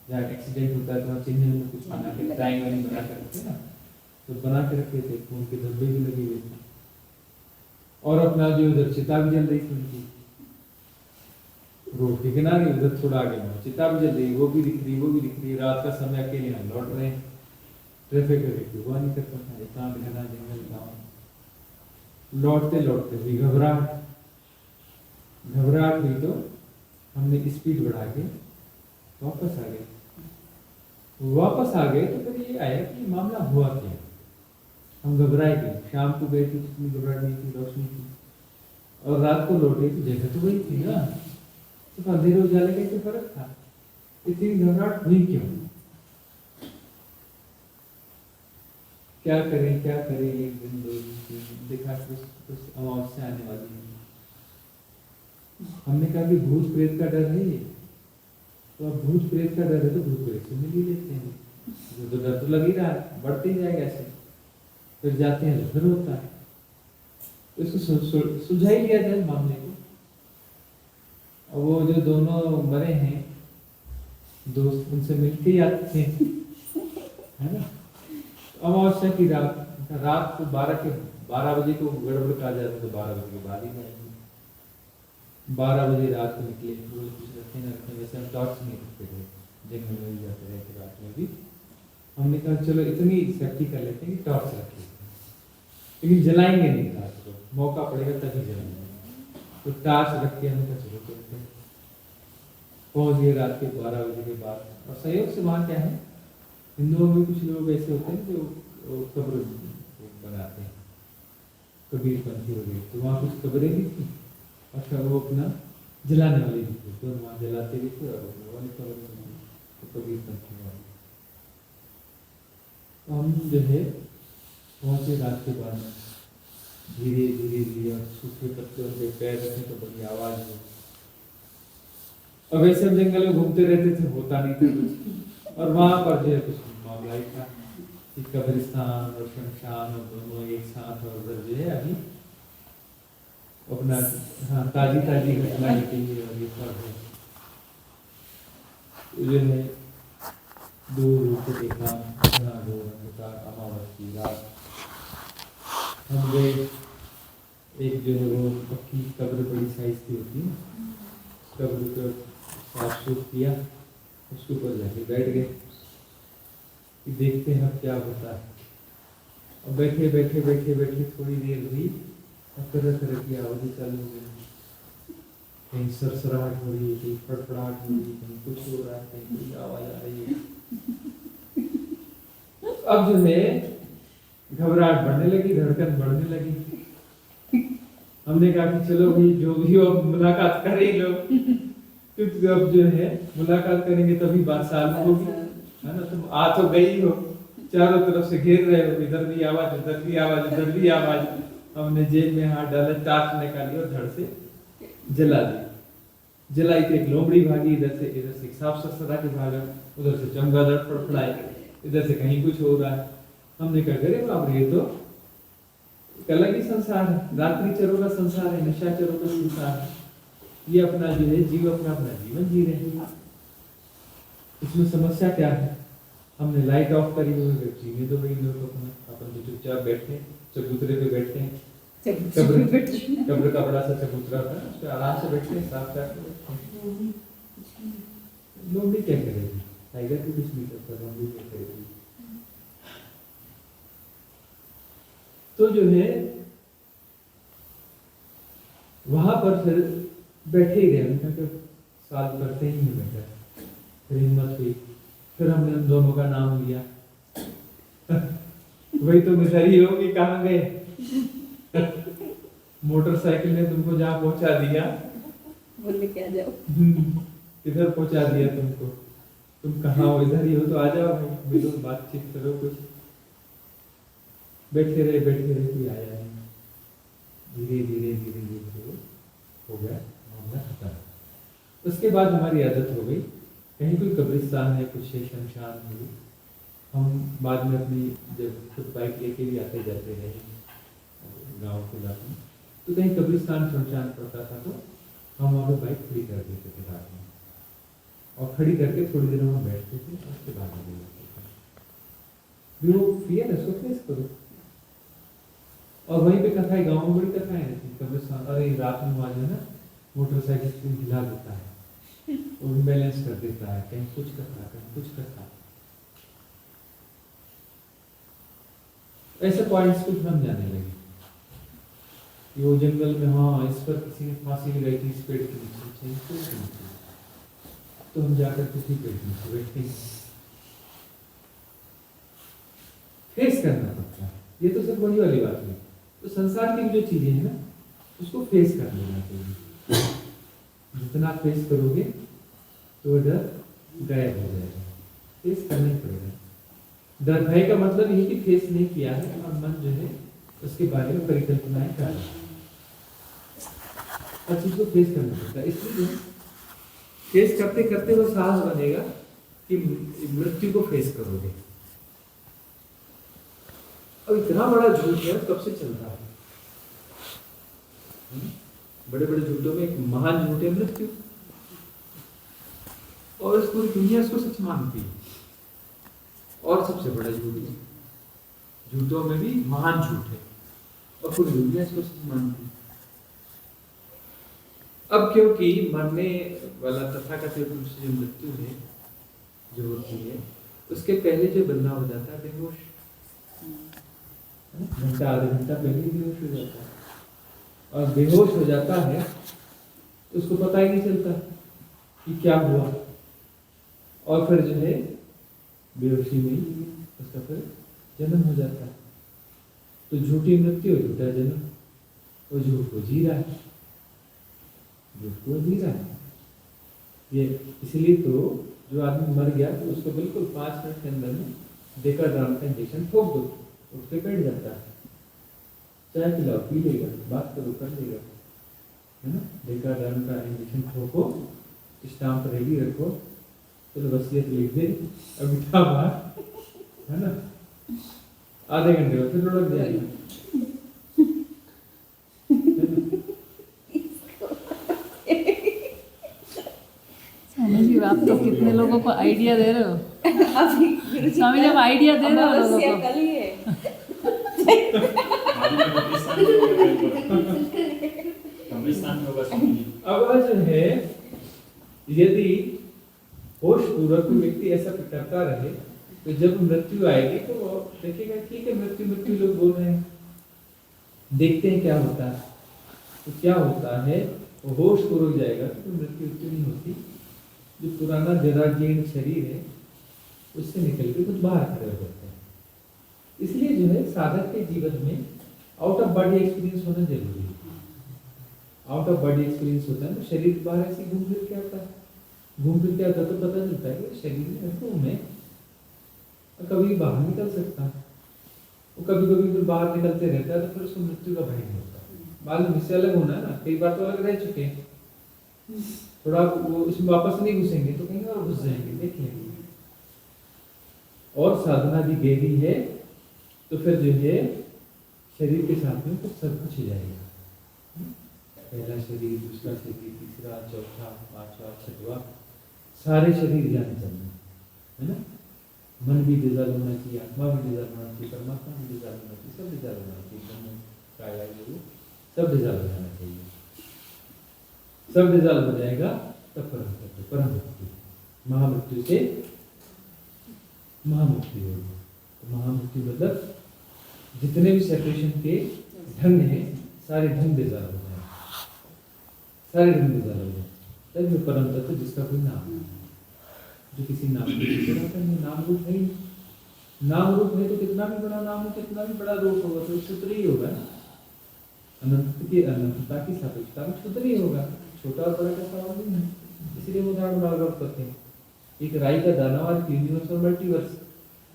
जहाँ एक्सीडेंट होता है तो वहाँ चिन्ह में कुछ बना के ड्राइंग वाइंग बना कर रखते ना, तो बना के रखे थे, खून के धब्बे भी लगे हुए थे, और अपना जो उधर चिता भी जल रही थी उनकी रोड के किनारे, उधर थोड़ा आगे में चिता भी जल रही, वो भी दिख रही, वो भी दिख रही। रात का समय अकेले हम लौट रहे हैं, ट्रैफिक का व्यक्ति हुआ नहीं करता था, इतना घना जंगल गाँव। लौटते लौटते हुई घबराहट हुई, तो हमने स्पीड बढ़ा के वापस आ गए। तो फिर ये आया कि मामला हुआ क्या, हम घबराए क्यों। शाम को गए थे, इतनी घबराहट नहीं थी, रोशनी थी, और रात को लौटे तो जगह तो वही थी ना, तो अंधेरे उजाले का क्या फर्क था, इतनी घबराहट हुई क्यों। क्या करें, एक दिन 2 दिन 3 दिन देखा कुछ अमावस्या आने वाली है। हमने कहा कि भूत प्रेत का डर है ये, तो अब भूत प्रेत का डर है तो भूत प्रेत से मिल ही लेते हैं, जो तो डर तो लग ही रहा है, बढ़ते ही जाएगा ऐसे। फिर जाते हैं तो फिर होता है, तो इसको सुलझा ही लिया जाए मामले को। और वो जो दोनों मरे हैं दोस्त, उनसे मिलके ही आते थे, है ना। अमावस्या की रात को 12 बजे को गड़बड़ कहा जाता, तो 12 बजे के बाद ही जाएंगे। 12 बजे रात को निकले, कुछ रखे न रखे, वैसे हम टॉर्च नहीं रखते थे, जंगल में भी जाते रहे थे रात में भी। हमने कहा चलो इतनी सेफ्टी कर लेते हैं कि टॉर्च रख लेते हैं, लेकिन जलाएंगे नहीं रात को, मौका पड़ेगा तभी जलाएंगे। तो टॉर्च रख के हमने कहा चलो चलते हैं। पहुँच गए रात के 12 बजे के बाद। और सहयोग से वहाँ क्या है, हिंदुओं में कुछ लोग ऐसे होते हैं जो कब्र बनाते हैं, कबीरपंथी हो गए, तो वहाँ कुछ कब्रें भी थी, अच्छा वो अपना जलाने वाले भी थे, तो वहाँ जलाते भी थे, और वाली कब्र तो कबीरपंथी वाले। तो हम जो है पहुँचे रात के बाद, धीरे धीरे और सूखे पत्तों पे पैर रखे तो बड़ी आवाज हो। अब वैसे हम जंगल में घूमते रहते थे, होता नहीं था कुछ, और वहाँ पर जो है कुछ मामला ही था कि कब्रिस्तान और शमशान और दोनों एक साथ, और उधर जो है अभी अपना हाँ ताजी घटना निकली, और ये सब है जो है। दूर से देखा घना घोर अंधकार, अमावस्या रात। हम गए, एक जो है वो पक्की कब्र बड़ी साइज की होती है, कब्र को साफ सुथ किया, उसके ऊपर जाके बैठ गए कि देखते हैं अब क्या होता है। और बैठे थोड़ी देर हुई, और तरह की आवाज़ें चालू हो गई, कहीं सरसराहट हो रही है, कहीं फड़फड़ाहट हो रही है, कहीं कुछ हो रहा है, कहीं कोई आवाज़ आ रही है। अब जो है घबराहट बढ़ने लगी, धड़कन बढ़ने लगी। हमने कहा कि चलो भाई जो भी हो मुलाकात कर ही लो, क्योंकि अब जो है मुलाकात करेंगे तभी बात साल होगी, है ना। तुम आ तो गई हो, चारों तरफ से घेर रहे हो, इधर भी आवाज, उधर भी आवाज, उधर भी आवाज। हमने जेब में हाथ डाला, टार्च निकाली और धड़ से जला दी। जलाई तो एक लोमड़ी भागी, इधर से सांप सरसरा के भागा, उधर से चमगादड़ फड़फड़ाए, इधर से कहीं कुछ हो रहा है। हमने कहा अरे बाप रे, ये तो एक अलग ही संसार है, रात्रि चरों का संसार है, निशाचरों का संसार है। ये अपना जो है जीव अपना जीवन जी रहे हैं, इसमें समस्या क्या है। हमने लाइट ऑफ करी हुई, जीने दो भाई लोग अपना, अपन तो चुपचाप बैठे चबूतरे पे बैठे हैं, कब्र का बड़ा सा चबूतरा था, उस पर आराम से बैठे हैं, साफ साफ लोग भी क्या करेगी, टाइगर भी कुछ नहीं करता, हम भी क्या करेगी। तो जो है वहां पर फिर बैठे ही रहे, उनका साल करते ही नहीं बैठा। फिर हिम्मत हुई, फिर हमने उन दोनों का नाम लिया। वही तो मिसरी होगी, कहाँ गए। मोटरसाइकिल ने तुमको जहाँ पहुंचा दिया, बोले क्या जाओ, इधर पहुंचा दिया तुमको, तुम कहाँ हो, इधर ही हो तो आ जाओ भाई, मिलो, बातचीत करो कुछ। बैठे रहे कोई आया नहीं। धीरे धीरे हो गया मामला खत्म। उसके बाद हमारी आदत हो गई, कहीं कोई कब्रिस्तान है, कुछ शमशान है, हम बाद में अपनी जब खुद बाइक लेके भी आते जाते रहे गाँव के इलाके में, तो कहीं कब्रिस्तान शमशान पड़ता था तो हम वहाँ पर बाइक खड़ी कर देते थे रात में, और खड़ी करके थोड़ी देर वहाँ बैठते थे, उसके बाद भी वो फियर है, उसको फेस करो। और वहीं पे कथा है, गाँव में बड़ी कथाएं रहती हैं, कब्रिस्तान, अरे रात में वहाँ जो है ना मोटरसाइकिल से हिला देता है, वो बैलेंस कर देता है, कहीं कुछ करता है, कहीं कुछ करता है। ऐसे पॉइंट्स कुछ हम जाने लगे कि वो जंगल में, हाँ इस पर किसी ने फांसी लगाई थी, इस पेड़ के नीचे, इस पेड़ के नीचे, तो हम जाकर किसी पेड़ के नीचे बैठते हैं। फेस करना पड़ता है, ये तो सिर्फ बड़ी वाली बात है। तो संसार की जो चीजें हैं ना, उसको फेस कर लेना चाहिए। जितना फेस करोगे तो वो डर गायब हो जाएगा। फेस करना ही पड़ेगा। डर भय का मतलब यही कि फेस नहीं किया है और मन जो है उसके बारे में परिकल्पनाएं कर रहा है। हर चीज को फेस करना पड़ता है। इसलिए फेस करते करते वो साहस बनेगा कि मृत्यु को फेस करोगे। अब इतना बड़ा झूठ है, कब से चल रहा है? बड़े बड़े झूठों में एक महान झूठ है मृत्यु, और इस पूरी दुनिया इसको सच मानती है। और सबसे बड़ा झूठ है, झूठों में भी महान झूठ है, और पूरी दुनिया इसको सच मानती है। अब क्योंकि मरने वाला तथाकथित रूप से जो मृत्यु है, जो होती है, उसके पहले जो बंदा हो जाता है बेहोश, घंटा आधा घंटा पहले ही बेहोश हो जाता है, और बेहोश हो जाता है तो उसको पता ही नहीं चलता कि क्या हुआ, और फिर जो है बेहोशी में ही उसका फिर जन्म हो जाता है। तो झूठी मृत्यु, झूठा जन्म, वो झूठ को जी रहा है, झूठ को जी रहा है। ये इसलिए तो जो आदमी मर गया तो उसको बिल्कुल 5 मिनट के अंदर में डेकाड्राम का इंजेक्शन ठोक दो, उठ के बैठ जाता है, चाय पिलाओ पी लेगा, बात करो कर लेगा, है ना। डेकाड्राम का इंजेक्शन ठोको, स्टाम्प रेडी रखो, चलो वसीयत लिख दे, अब बिठा बाहर, है ना, आधे घंटे में फिर लौट जाएगा। स्वामी जी आप तो कितने लोगों को आइडिया दे रहे हो। स्वामी जी आप आइडिया दे रहे हो लोगों को। अब जो है, यदि होश पूर्वक व्यक्ति ऐसा करता रहे तो जब मृत्यु आएगी तो वो देखेगा ठीक है, मृत्यु मृत्यु लोग बोल रहे हैं, देखते हैं क्या होता है। तो क्या होता है, वो होश पूर्वक जाएगा तो मृत्यु उतनी नहीं होती। जो पुराना जराजीर्ण शरीर है उससे निकल के कुछ बाहर खड़े हो जाते हैं। इसलिए जो है साधक के जीवन में आउट ऑफ बॉडी एक्सपीरियंस होना जरूरी है। आउट ऑफ बॉडी एक्सपीरियंस होता है तो शरीर बाहर ऐसे घूम फिर के आता है, घूम फिर के आता तो पता चलता है कि शरीर में ऐसे में कभी बाहर निकल सकता है, वो कभी कभी फिर बाहर निकलते रहता है तो फिर उसको मृत्यु का भय नहीं होता। मालूम इससे अलग होना है ना, कई बार तो अलग रह चुके हैं, थोड़ा वो उसमें वापस नहीं घुसेंगे तो कहीं और घुस जाएंगे, देख लेंगे। और साधना भी गहरी है तो फिर जो है शरीर के साथ में तो सब कुछ ही जाएगा। पहला शरीर, दूसरा शरीर, तीसरा, चौथा, पांचवा, छठवा, सारे शरीर जाने चाहिए, है ना। मन भी डिजाल होना चाहिए, आत्मा भी डिजाल होना चाहिए, परमात्मा भी डिजाल होना चाहिए, सब डिजाल होना चाहिए, ब्रह्म काया गुरु सब डिजाल हो जाना चाहिए। सब डिजाल हो जाएगा तब परम मुक्ति, महामृत्यु से महामुक्ति होगी। तो महामुक्ति मतलब जितने भी सेपरेशन के ढंग हैं सारे ढंग डिजाल हो जाए, सारे ढंग डिजाल हो जाए, तब जो परम तत्व जिसका कोई नाम नहीं, जो किसी नाम नहीं, नाम रूप है ही। नाम रूप है तो कितना भी बड़ा नाम हो, कितना भी बड़ा रूप होगा तो क्षुद्र ही होगा। अनंत की अनंतता की सापेक्षता में क्षुद्र ही होगा, छोटा और बड़ा का सवाल नहीं है। इसीलिए उदाहरण बार बार करते हैं, एक राई का दाना और यूनिवर्स और मल्टीवर्स,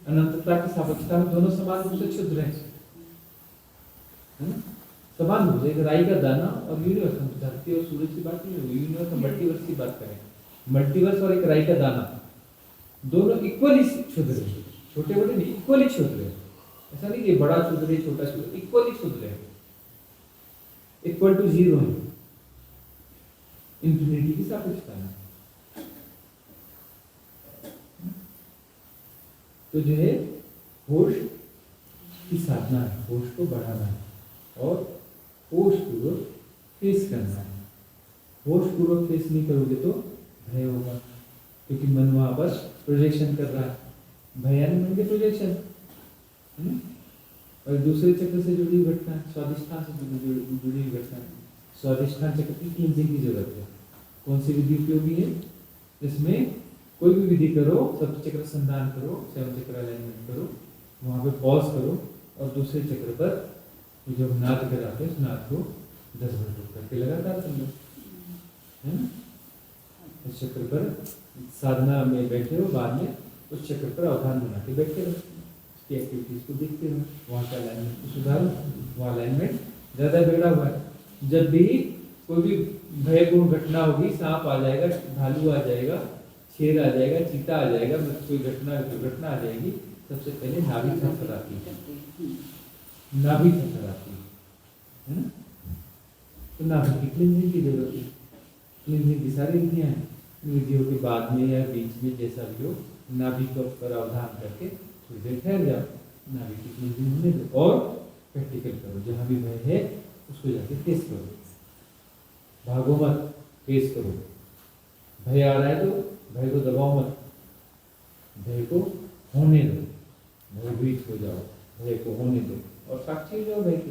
अनंतता की सापेक्षता में दोनों समान रूप से क्षुद्र हैं, समान रूप से। एक राई का दाना और यूनिवर्स, हम धरती और सूरज की बात नहीं होगी, यूनिवर्स और मल्टीवर्स की बात करें। मल्टीवर्स और एक राई का दाना दोनों इक्वली क्षुद्र है, छोटे बड़े नहीं, इक्वली क्षुद्र है। ऐसा नहीं कि बड़ा क्षुद्र है छोटा क्षुद्र, इक्वली क्षुद्र है, इक्वल टू जीरो है, इंफिनिटी की सापेक्षता है। तो जो है होश की साधना है, होश को बढ़ाना है और होश पूर्वक फेस करना है। होश पूर्वक फेस नहीं करोगे तो भय होगा, क्योंकि मन वहाँ पर प्रोजेक्शन कर रहा है। भय यानी मन के प्रोजेक्शन, और दूसरे चक्र से जुड़ी हुई घटना, स्वादिष्ठान से जुड़ी हुई घटना। स्वादिष्ठान चक्र की क्लींजिंग की जरूरत है। कौन सी विधि उपयोगी है? इसमें कोई भी विधि करो, सप्त चक्र संधान करो, 7 चक्र अलाइनमेंट करो, वहाँ पे पॉज करो और दूसरे चक्र पर जो नाद कराते हैं उस नाद को 10 बार टूट करके लगातार कर लो, है ना। उस चक्र पर साधना में बैठे हो, बाद में उस चक्र पर अवधान बना के बैठे रहो, उसकी एक्टिविटीज को देखते रहो, वहाँ का अलाइनमेंट को सुधारो। वहाँ अलाइनमेंट ज़्यादा बिगड़ा हुआ है। जब भी कोई भी भयपूर्ण घटना होगी, सांप आ जाएगा, भालू आ जाएगा, शेर आ जाएगा, चीता आ जाएगा, कोई दुर्घटना आ जाएगी, सबसे पहले नाभि थरथराती है, नाभि थरथराती है ना। तो नाभि की क्लींजिंग की जरूरत है। क्लींजिंग की सारी विधियाँ हैं, विधियों के बाद में या बीच में जैसा भी हो, नाभि को पर अवधान करके थोड़ी देर ठहर जाओ, नाभि की क्लींजिंग होने दो और प्रैक्टिकल करो। जहाँ भी भय है उसको जाके फेस करो, भागो मत, फेस करो। भय आ रहा है तो भय को दबाओ मत, भय को होने दो, भयभीत हो जाओ, भय को होने दो और साक्षी हो जाओ भय के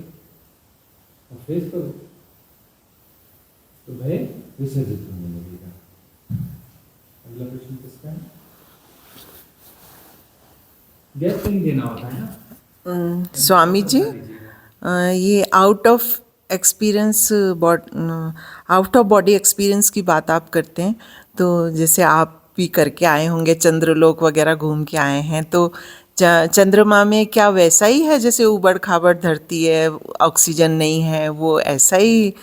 और फेस करो, तो भय विसर्जित होने लगेगा। अगला प्रश्न किसका है? गैस नहीं देना होता है ना स्वामी जी, ये आउट ऑफ बॉडी एक्सपीरियंस की बात आप करते हैं, तो जैसे आप भी करके आए होंगे, चंद्रलोक वगैरह घूम के आए हैं, तो चंद्रमा में क्या वैसा ही है जैसे ऊबड़ खाबड़ धरती है, ऑक्सीजन नहीं है, वो ऐसा ही ये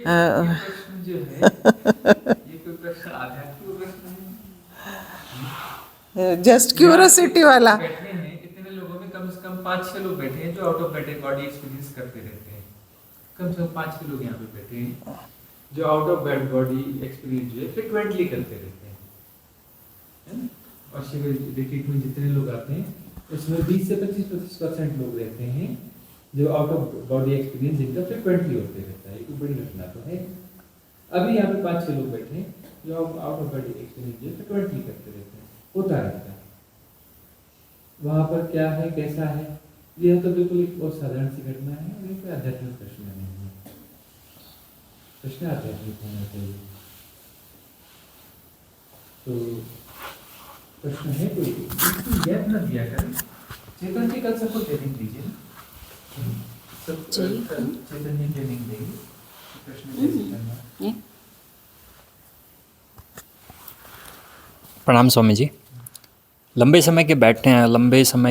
प्रश्न जो है ये कोई प्रश्न आध्यात्मिक प्रश्न है। जस्ट क्यूरोसिटी वाला? बैठे हैं इतने लोगों में कम से कम 5-6 लोग बैठे हैं जो आउट ऑफ बॉडी एक्सपीरियंस करते रहते हैं। कम से कम 5-6 लोग यहाँ पे बैठे हैं जो आउट ऑफ बॉडी एक्सपीरियंस जो है फ्रिक्वेंटली करते रहते हैं, है ना? और शिविर रिट्रीट में जितने लोग आते हैं उसमें 20 से 25% लोग रहते हैं जो आउट ऑफ बॉडी एक्सपीरियंस जिनका फ्रिक्वेंटली होते रहता है। ये कोई बड़ी घटना तो है। अभी यहाँ पे 5-6 लोग बैठे हैं जो आउट ऑफ बॉडी एक्सपीरियंस जो फ्रिक्वेंटली करते रहते हैं, होता रहता है। वहाँ पर क्या है, कैसा है, यह तो बिल्कुल एक बहुत साधारण सी घटना है और ये कोई आध्यात्मिक प्रश्न नहीं है। प्रश्न आध्यात्मिक होना चाहिए। तो प्रश्न है कोई गैप न दिया करें। चेतन जी कल सबको ट्रेनिंग दीजिए ना, सब चेतन जी ट्रेनिंग देंगे प्रश्न कैसे करना। प्रणाम स्वामी जी। लंबे समय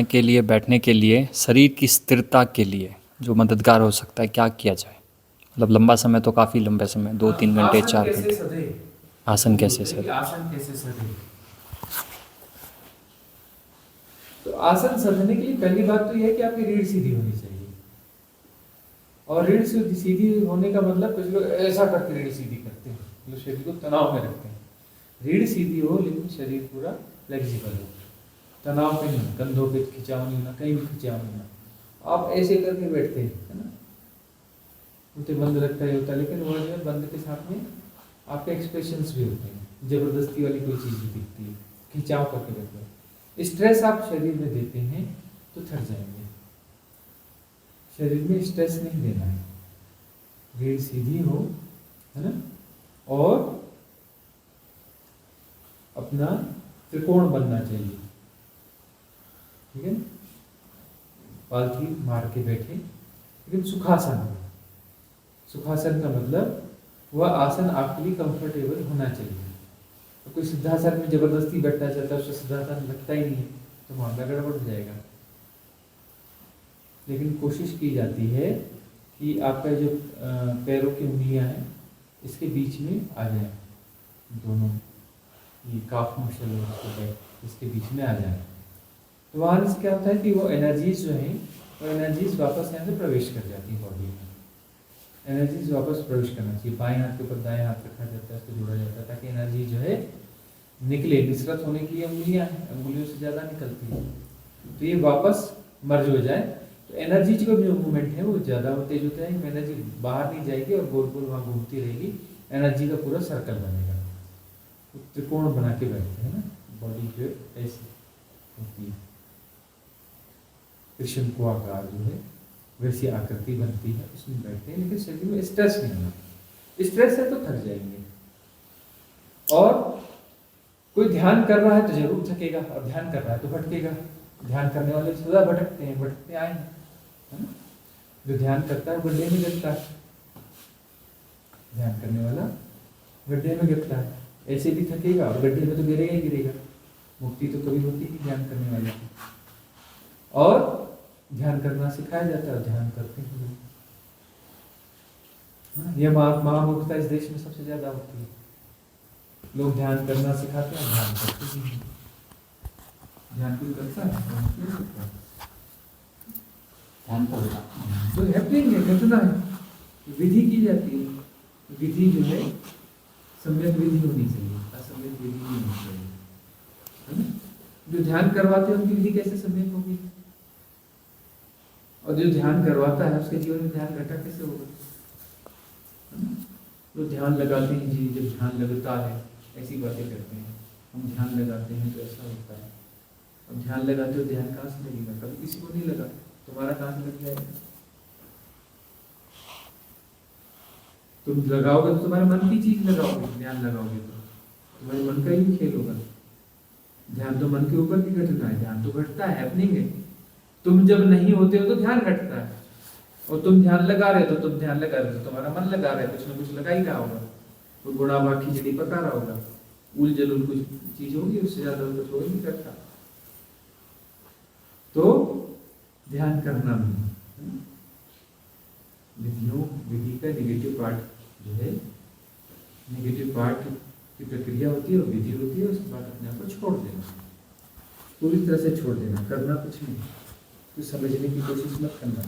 के लिए बैठने के लिए शरीर की स्थिरता के लिए जो मददगार हो सकता है, क्या किया जाए? मतलब लंबा समय तो काफ़ी लंबे समय, 2-3 घंटे, 4 घंटे। आसन कैसे सधे? आसन कैसे सधे? तो आसन सधने के लिए पहली बात तो यह है कि आपकी रीढ़ सीधी होनी चाहिए। और रीढ़ सीधी होने का मतलब कुछ लोग ऐसा करके रीढ़ सीधी करते हैं, जो शरीर को तनाव में रखते हैं। रीढ़ सीधी हो लेकिन शरीर पूरा फ्लेक्सिबल हो, तनाव पे नहीं, कंधों पे खिंचाव नहीं होना, कहीं भी खिंचाव नहीं होना। आप ऐसे करके बैठते हैं, है ना, उसे बंद रखता ही होता है, लेकिन वो जो है बंद के साथ में आपके एक्सप्रेशंस भी होते हैं, जबरदस्ती वाली कोई चीज़ भी दिखती है, खिंचाव करके बैठते हैं। स्ट्रेस आप शरीर में देते हैं तो थक जाएंगे। शरीर में स्ट्रेस नहीं देना है, रीढ़ सीधी हो, है ना, और अपना त्रिकोण बनना चाहिए, ठीक है। पालथी मार के बैठे, लेकिन सुखासन हो। सुखासन का मतलब वह आसन आपके लिए कंफर्टेबल होना चाहिए। तो कोई सिद्धासन में जबरदस्ती बैठना चाहता है, उससे सिद्धासन लगता ही नहीं है, तो मामला गड़बड़ हो जाएगा। लेकिन कोशिश की जाती है कि आपका जो पैरों की उंगलियां हैं इसके बीच में आ जाए, दोनों ये काफ मसल और इसके बीच में आ जाए। तो वहाँ से क्या होता है कि वो एनर्जीज जो हैं वो एनर्जीज वापस यहाँ से प्रवेश कर जाती है बॉडी में। एनर्जीज वापस प्रवेश करना चाहिए। बाएं हाथ के ऊपर दाएं हाथ रखा जाता है, उसको जोड़ा जाता है ताकि एनर्जी जो है निकले। निसरत होने की उंगलियां हैं, उंगलियों से ज़्यादा निकलती है, तो ये वापस मर्ज हो जाए तो एनर्जी का जो मूवमेंट है वो ज़्यादा तेज होता है, एनर्जी बाहर नहीं जाएगी और गोल गोल वहाँ घूमती रहेगी, एनर्जी का पूरा सर्कल बनेगा। तो त्रिकोण बना के बैठते हैं ना, बॉडी जो ऐसी होती है, कृष्ण को आकार जो है वैसी आकृति बनती है, उसमें बैठते हैं। लेकिन शरीर में स्ट्रेस नहीं होना, स्ट्रेस है तो थक जाएंगे। और कोई ध्यान कर रहा है तो जरूर थकेगा, और ध्यान कर रहा है तो भटकेगा। ध्यान करने वाले सदा भटकते हैं, भटकते आए हैं, है ना। जो ध्यान करता है वो गड्ढे में गिरता है, ध्यान करने वाला गड्ढे में गिरता है, ऐसे भी थकेगा और गड्ढे में तो गिरेगा ही गिरेगा। मुक्ति तो कभी होती नहीं ध्यान करने वाले की। और ध्यान करना सिखाया जाता है, ध्यान करते हैं लोग। ये महामूर्खता इस देश में सबसे ज्यादा होती है। लोग ध्यान करना सिखाते हैं, ध्यान करते नहीं हैं। ध्यान कोई करता है, ध्यान क्यों करता है? ध्यान तो होता तो हैपनिंग है, घटना है, विधि की जाती है। विधि जो है सम्यक विधि होनी चाहिए, असम्यक विधि नहीं होनी चाहिए, है ना। जो ध्यान करवाते हैं उनकी विधि कैसे सम्यक होगी, और जो ध्यान करवाता है उसके जीवन में ध्यान घटा कैसे होगा, है ना। जो ध्यान लगाते हैं जी, जब ध्यान लगता है ऐसी बातें करते हैं, हम ध्यान लगाते हैं तो ऐसा होता है। अब ध्यान लगाते हो, ध्यान कहाँ से लगेगा? कभी किसी को नहीं लगा, तुम्हारा कहाँ से लग जाएगा? तुम लगाओगे तो तुम्हारे मन की चीज लगाओगे, ध्यान लगाओगे तो तुम्हारे मन का ही खेल होगा। ध्यान तो मन के ऊपर की घटना है, ध्यान तो घटता है, हैपनिंग है। तुम जब नहीं होते हो तो ध्यान घटता है, और तुम ध्यान लगा रहे हो तो तुम ध्यान लगा रहे हो तो तुम्हारा मन लगा रहा है, कुछ ना कुछ लगा ही रहा होगा, कोई गुणाभाग खिचड़ी पका रहा होगा, उल जलूल कुछ चीज होगी, उससे ज्यादा कुछ हो ही नहीं करता। तो ध्यान करना नहीं, विधि का निगेटिव पार्ट जो है, निगेटिव पार्ट की प्रक्रिया होती है और विधि होती है, उसके बाद अपने आप को छोड़ देना, पूरी तरह से छोड़ देना, करना कुछ नहीं, कुछ समझने की कोशिश मत करना।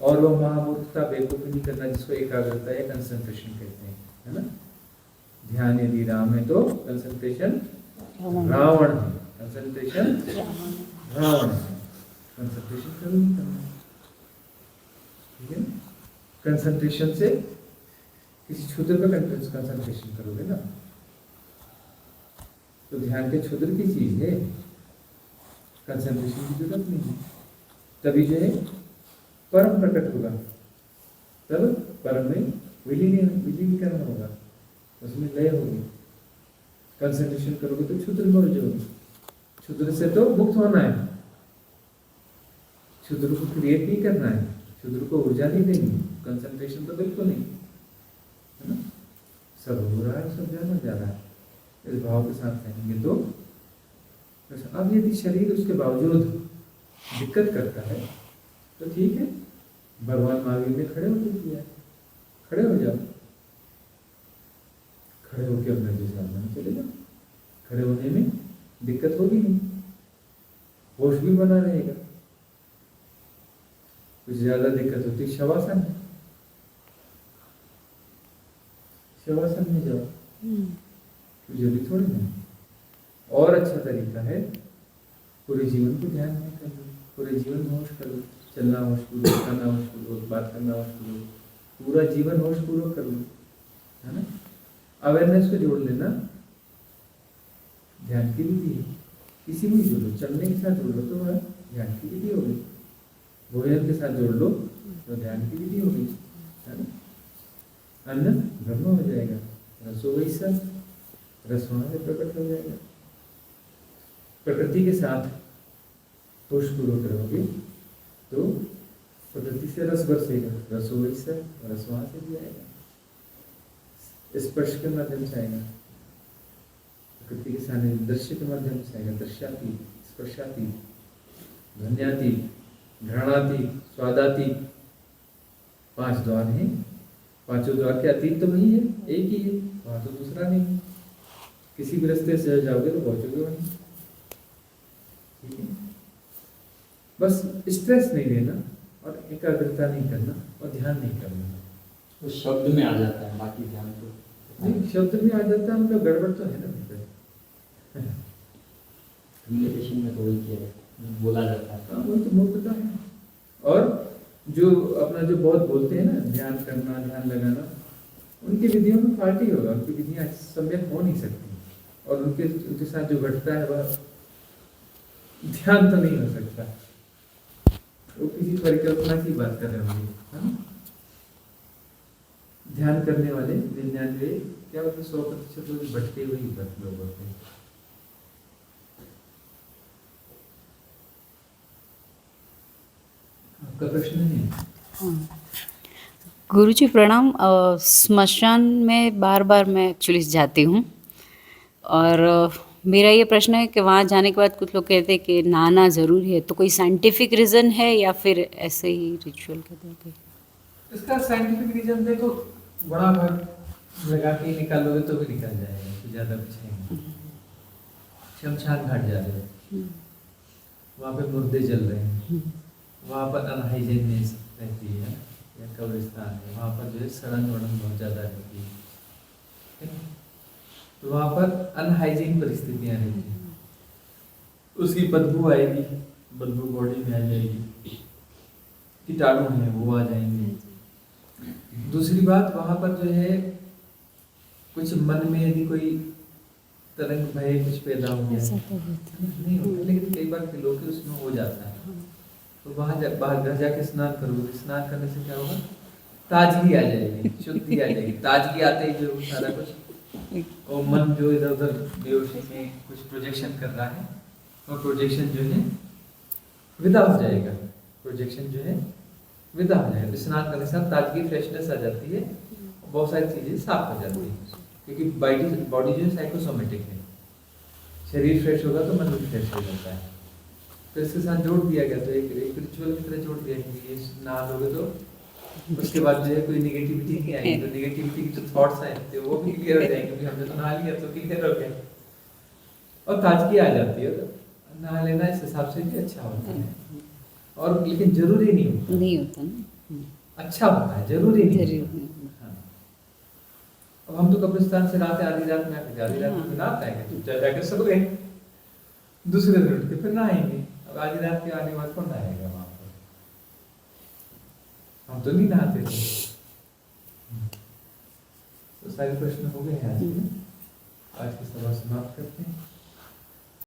और वो महामूर्खता, बेवकूफी नहीं करना, जिसको एकाग्रता या कंसंट्रेशन कहते हैं, है ना। ध्यान यदि राम है तो कंसंट्रेशन रावण है, कंसंट्रेशन रावण है। कंसंट्रेशन कभी नहीं करना, ठीक है। कंसंट्रेशन से किसी क्षुद्र पर कंसंट्रेशन करोगे ना, तो ध्यान के क्षुद्र की चीज है, कंसंट्रेशन की जरूरत नहीं है। तभी जो है परम प्रकट होगा, तब परम में विलीनीकरण होगा, उसमें लय होगी। कंसंट्रेशन करोगे तो क्षुद्र में हो जाओगे, क्षुद्र से तो मुक्त होना है, क्षुद्र को क्रिएट नहीं करना है, क्षुद्र को ऊर्जा नहीं देनी, कंसंट्रेशन तो बिल्कुल नहीं, है ना। सब हो रहा है, सब जाना जा रहा है, इस भाव के साथ रहेंगे तो। अब यदि शरीर उसके बावजूद दिक्कत करता है तो ठीक है, भगवान महावीर ने खड़े होकर किया है, खड़े हो जाओ, खड़े होकर अपने साधना में चले जाओ। खड़े होने में दिक्कत होगी नहीं, होश भी बना रहेगा। कुछ ज्यादा दिक्कत होती शवासन है, शवासन में जाओ, जल्दी थोड़ी नहीं। और अच्छा तरीका है, पूरे जीवन को ध्यान में कर लो, पूरे जीवन में होश कर लो, चलना होश पूर्वक, खाना होश पूर्वक, बात करना होश पूर्वक, पूरा जीवन होश पूर्वक कर लो, है ना। अवेयरनेस को जोड़ लेना, ध्यान की विधि है, किसी भी जोड़ लो, चलने के साथ जोड़ लो तो वह ध्यान की विधि हो गई, भोजन के साथ जोड़ लो तो ध्यान की विधि हो गई, है ना। अन्न ब्रह्म हो जाएगा, रसो वैसा, रस वहां से प्रकट हो जाएगा। प्रकृति के साथ होशपूर्वक रहोगे तो प्रकृति से रस बरसेगा, रसो वैसा, रस वहां से भी आएगा, स्पर्श के माध्यम से आएगा, प्रकृति के सामने दृश्य के माध्यम से आएगा, दृश्याती, स्पर्शाती, ध्वन्याती, घ्राणाती, स्वादाती, 5 द्वार हैं। 5 द्वार के अतीत तो वही है, एक ही है, वहां तो दूसरा नहीं। किसी भी रास्ते से जाओगे तो पहुंचोगे वहीं, ठीक है। बस स्ट्रेस नहीं लेना और एकाग्रता नहीं करना और ध्यान नहीं करना। तो शब्द में आ जाता है, बाकी ध्यान तो नहीं, शब्द में आ जाता है, मतलब गड़बड़ तो है ना। कम्युनिकेशन में तो वही किया जाता है। बोला जाता है। हाँ, वो तो मूर्खता है। और जो अपना जो बहुत बोलते हैं ना, ध्यान करना, ध्यान लगाना, उनकी विधियों में फाल्ट ही होगा, उनकी विधियाँ सम्यक हो नहीं सकती, और उनके साथ जो घटता है वह ध्यान तो नहीं हो सकता, वो किसी परिकल्पना की बात कर रहे होंगे, है ना? ध्यान करने वाले 99 क्या मतलब 100% लोग भटके हुए ही लोग होते हैं। आपका प्रश्न है? गुरुजी प्रणाम। स्मशान में बार बार मैं एक्चुअली जाती हूँ, और मेरा ये प्रश्न है कि वहाँ जाने के बाद कुछ लोग कहते हैं कि नहाना ज़रूरी है, तो कोई साइंटिफिक रीज़न है या फिर ऐसे ही रिचुअल कहते हैं? इसका साइंटिफिक रीजन देखो, बड़ा भाग लगा के निकालोगे तो भी निकल जाएगा, तो ज़्यादा कुछ नहीं। शमशान घाट जा रहे हो, वहाँ पे मुर्दे जल रहे हैं, वहाँ पर अनहाइजीनियस रहती है, या कब्रिस्तान है, वहाँ पर जो है सड़न वड़न बहुत ज़्यादा रहती है, ठीक है? तो वहाँ पर अनहाइजीन परिस्थितियाँ रहती हैं, उसकी बदबू आएगी, बदबू बॉडी में आ जाएगी, कीटाणु हैं वो आ जाएंगे। दूसरी बात, वहाँ पर जो है कुछ मन में यदि कोई तरंग भय कुछ पैदा हो गया, नहीं होता, लेकिन कई बार के लोग उसमें हो जाता है, तो वहाँ बाहर घर जाके स्नान करोगे, स्नान करने से क्या होगा, ताजगी आ जाएगी, शुद्धि आ जाएगी। ताजगी आते ही जो सारा कुछ, और मन जो इधर उधर बेहोशी में कुछ प्रोजेक्शन कर रहा है, और प्रोजेक्शन जो है विदा हो जाएगा, प्रोजेक्शन जो है विदा हो जाएगा। स्नान करने से ताजगी, फ्रेशनेस आ जाती है, बहुत सारी चीज़ें साफ हो जाती हैं, क्योंकि बॉडी जो है साइकोसोमेटिक है, शरीर फ्रेश होगा तो मन भी फ्रेश हो जाता है। तो इसके साथ जोड़ दिया गया, तो एक रिचुअल की तरह जोड़ दिया कि ये नहा लोगे तो उसके बाद जो है कोई निगेटिविटी नहीं आएगी, तो निगेटिविटी की जो थॉट्स आए थे वो भी क्लियर हो जाएंगे, क्योंकि हमने तो नहा लिया तो क्लियर हो गया, और ताजगी आ जाती है। तो नहा लेना इस हिसाब से भी अच्छा होता है, और लेकिन जरूरी नहीं होता ना। अच्छा होता है, जरूरी नहीं होता। हाँ। अब हम तो कब्रिस्तान से रात आधी रात में आधी रात में नहाते हैं, चुपचाप जाकर सो गए, दूसरे दिन उठ के फिर नहाएंगे। अब आधी रात के आने के बाद कौन नहाएगा वहाँ पर? हम तो नहीं नहाते थे। तो सारे प्रश्न हो गए हैं आज की सभा समाप्त करते हैं।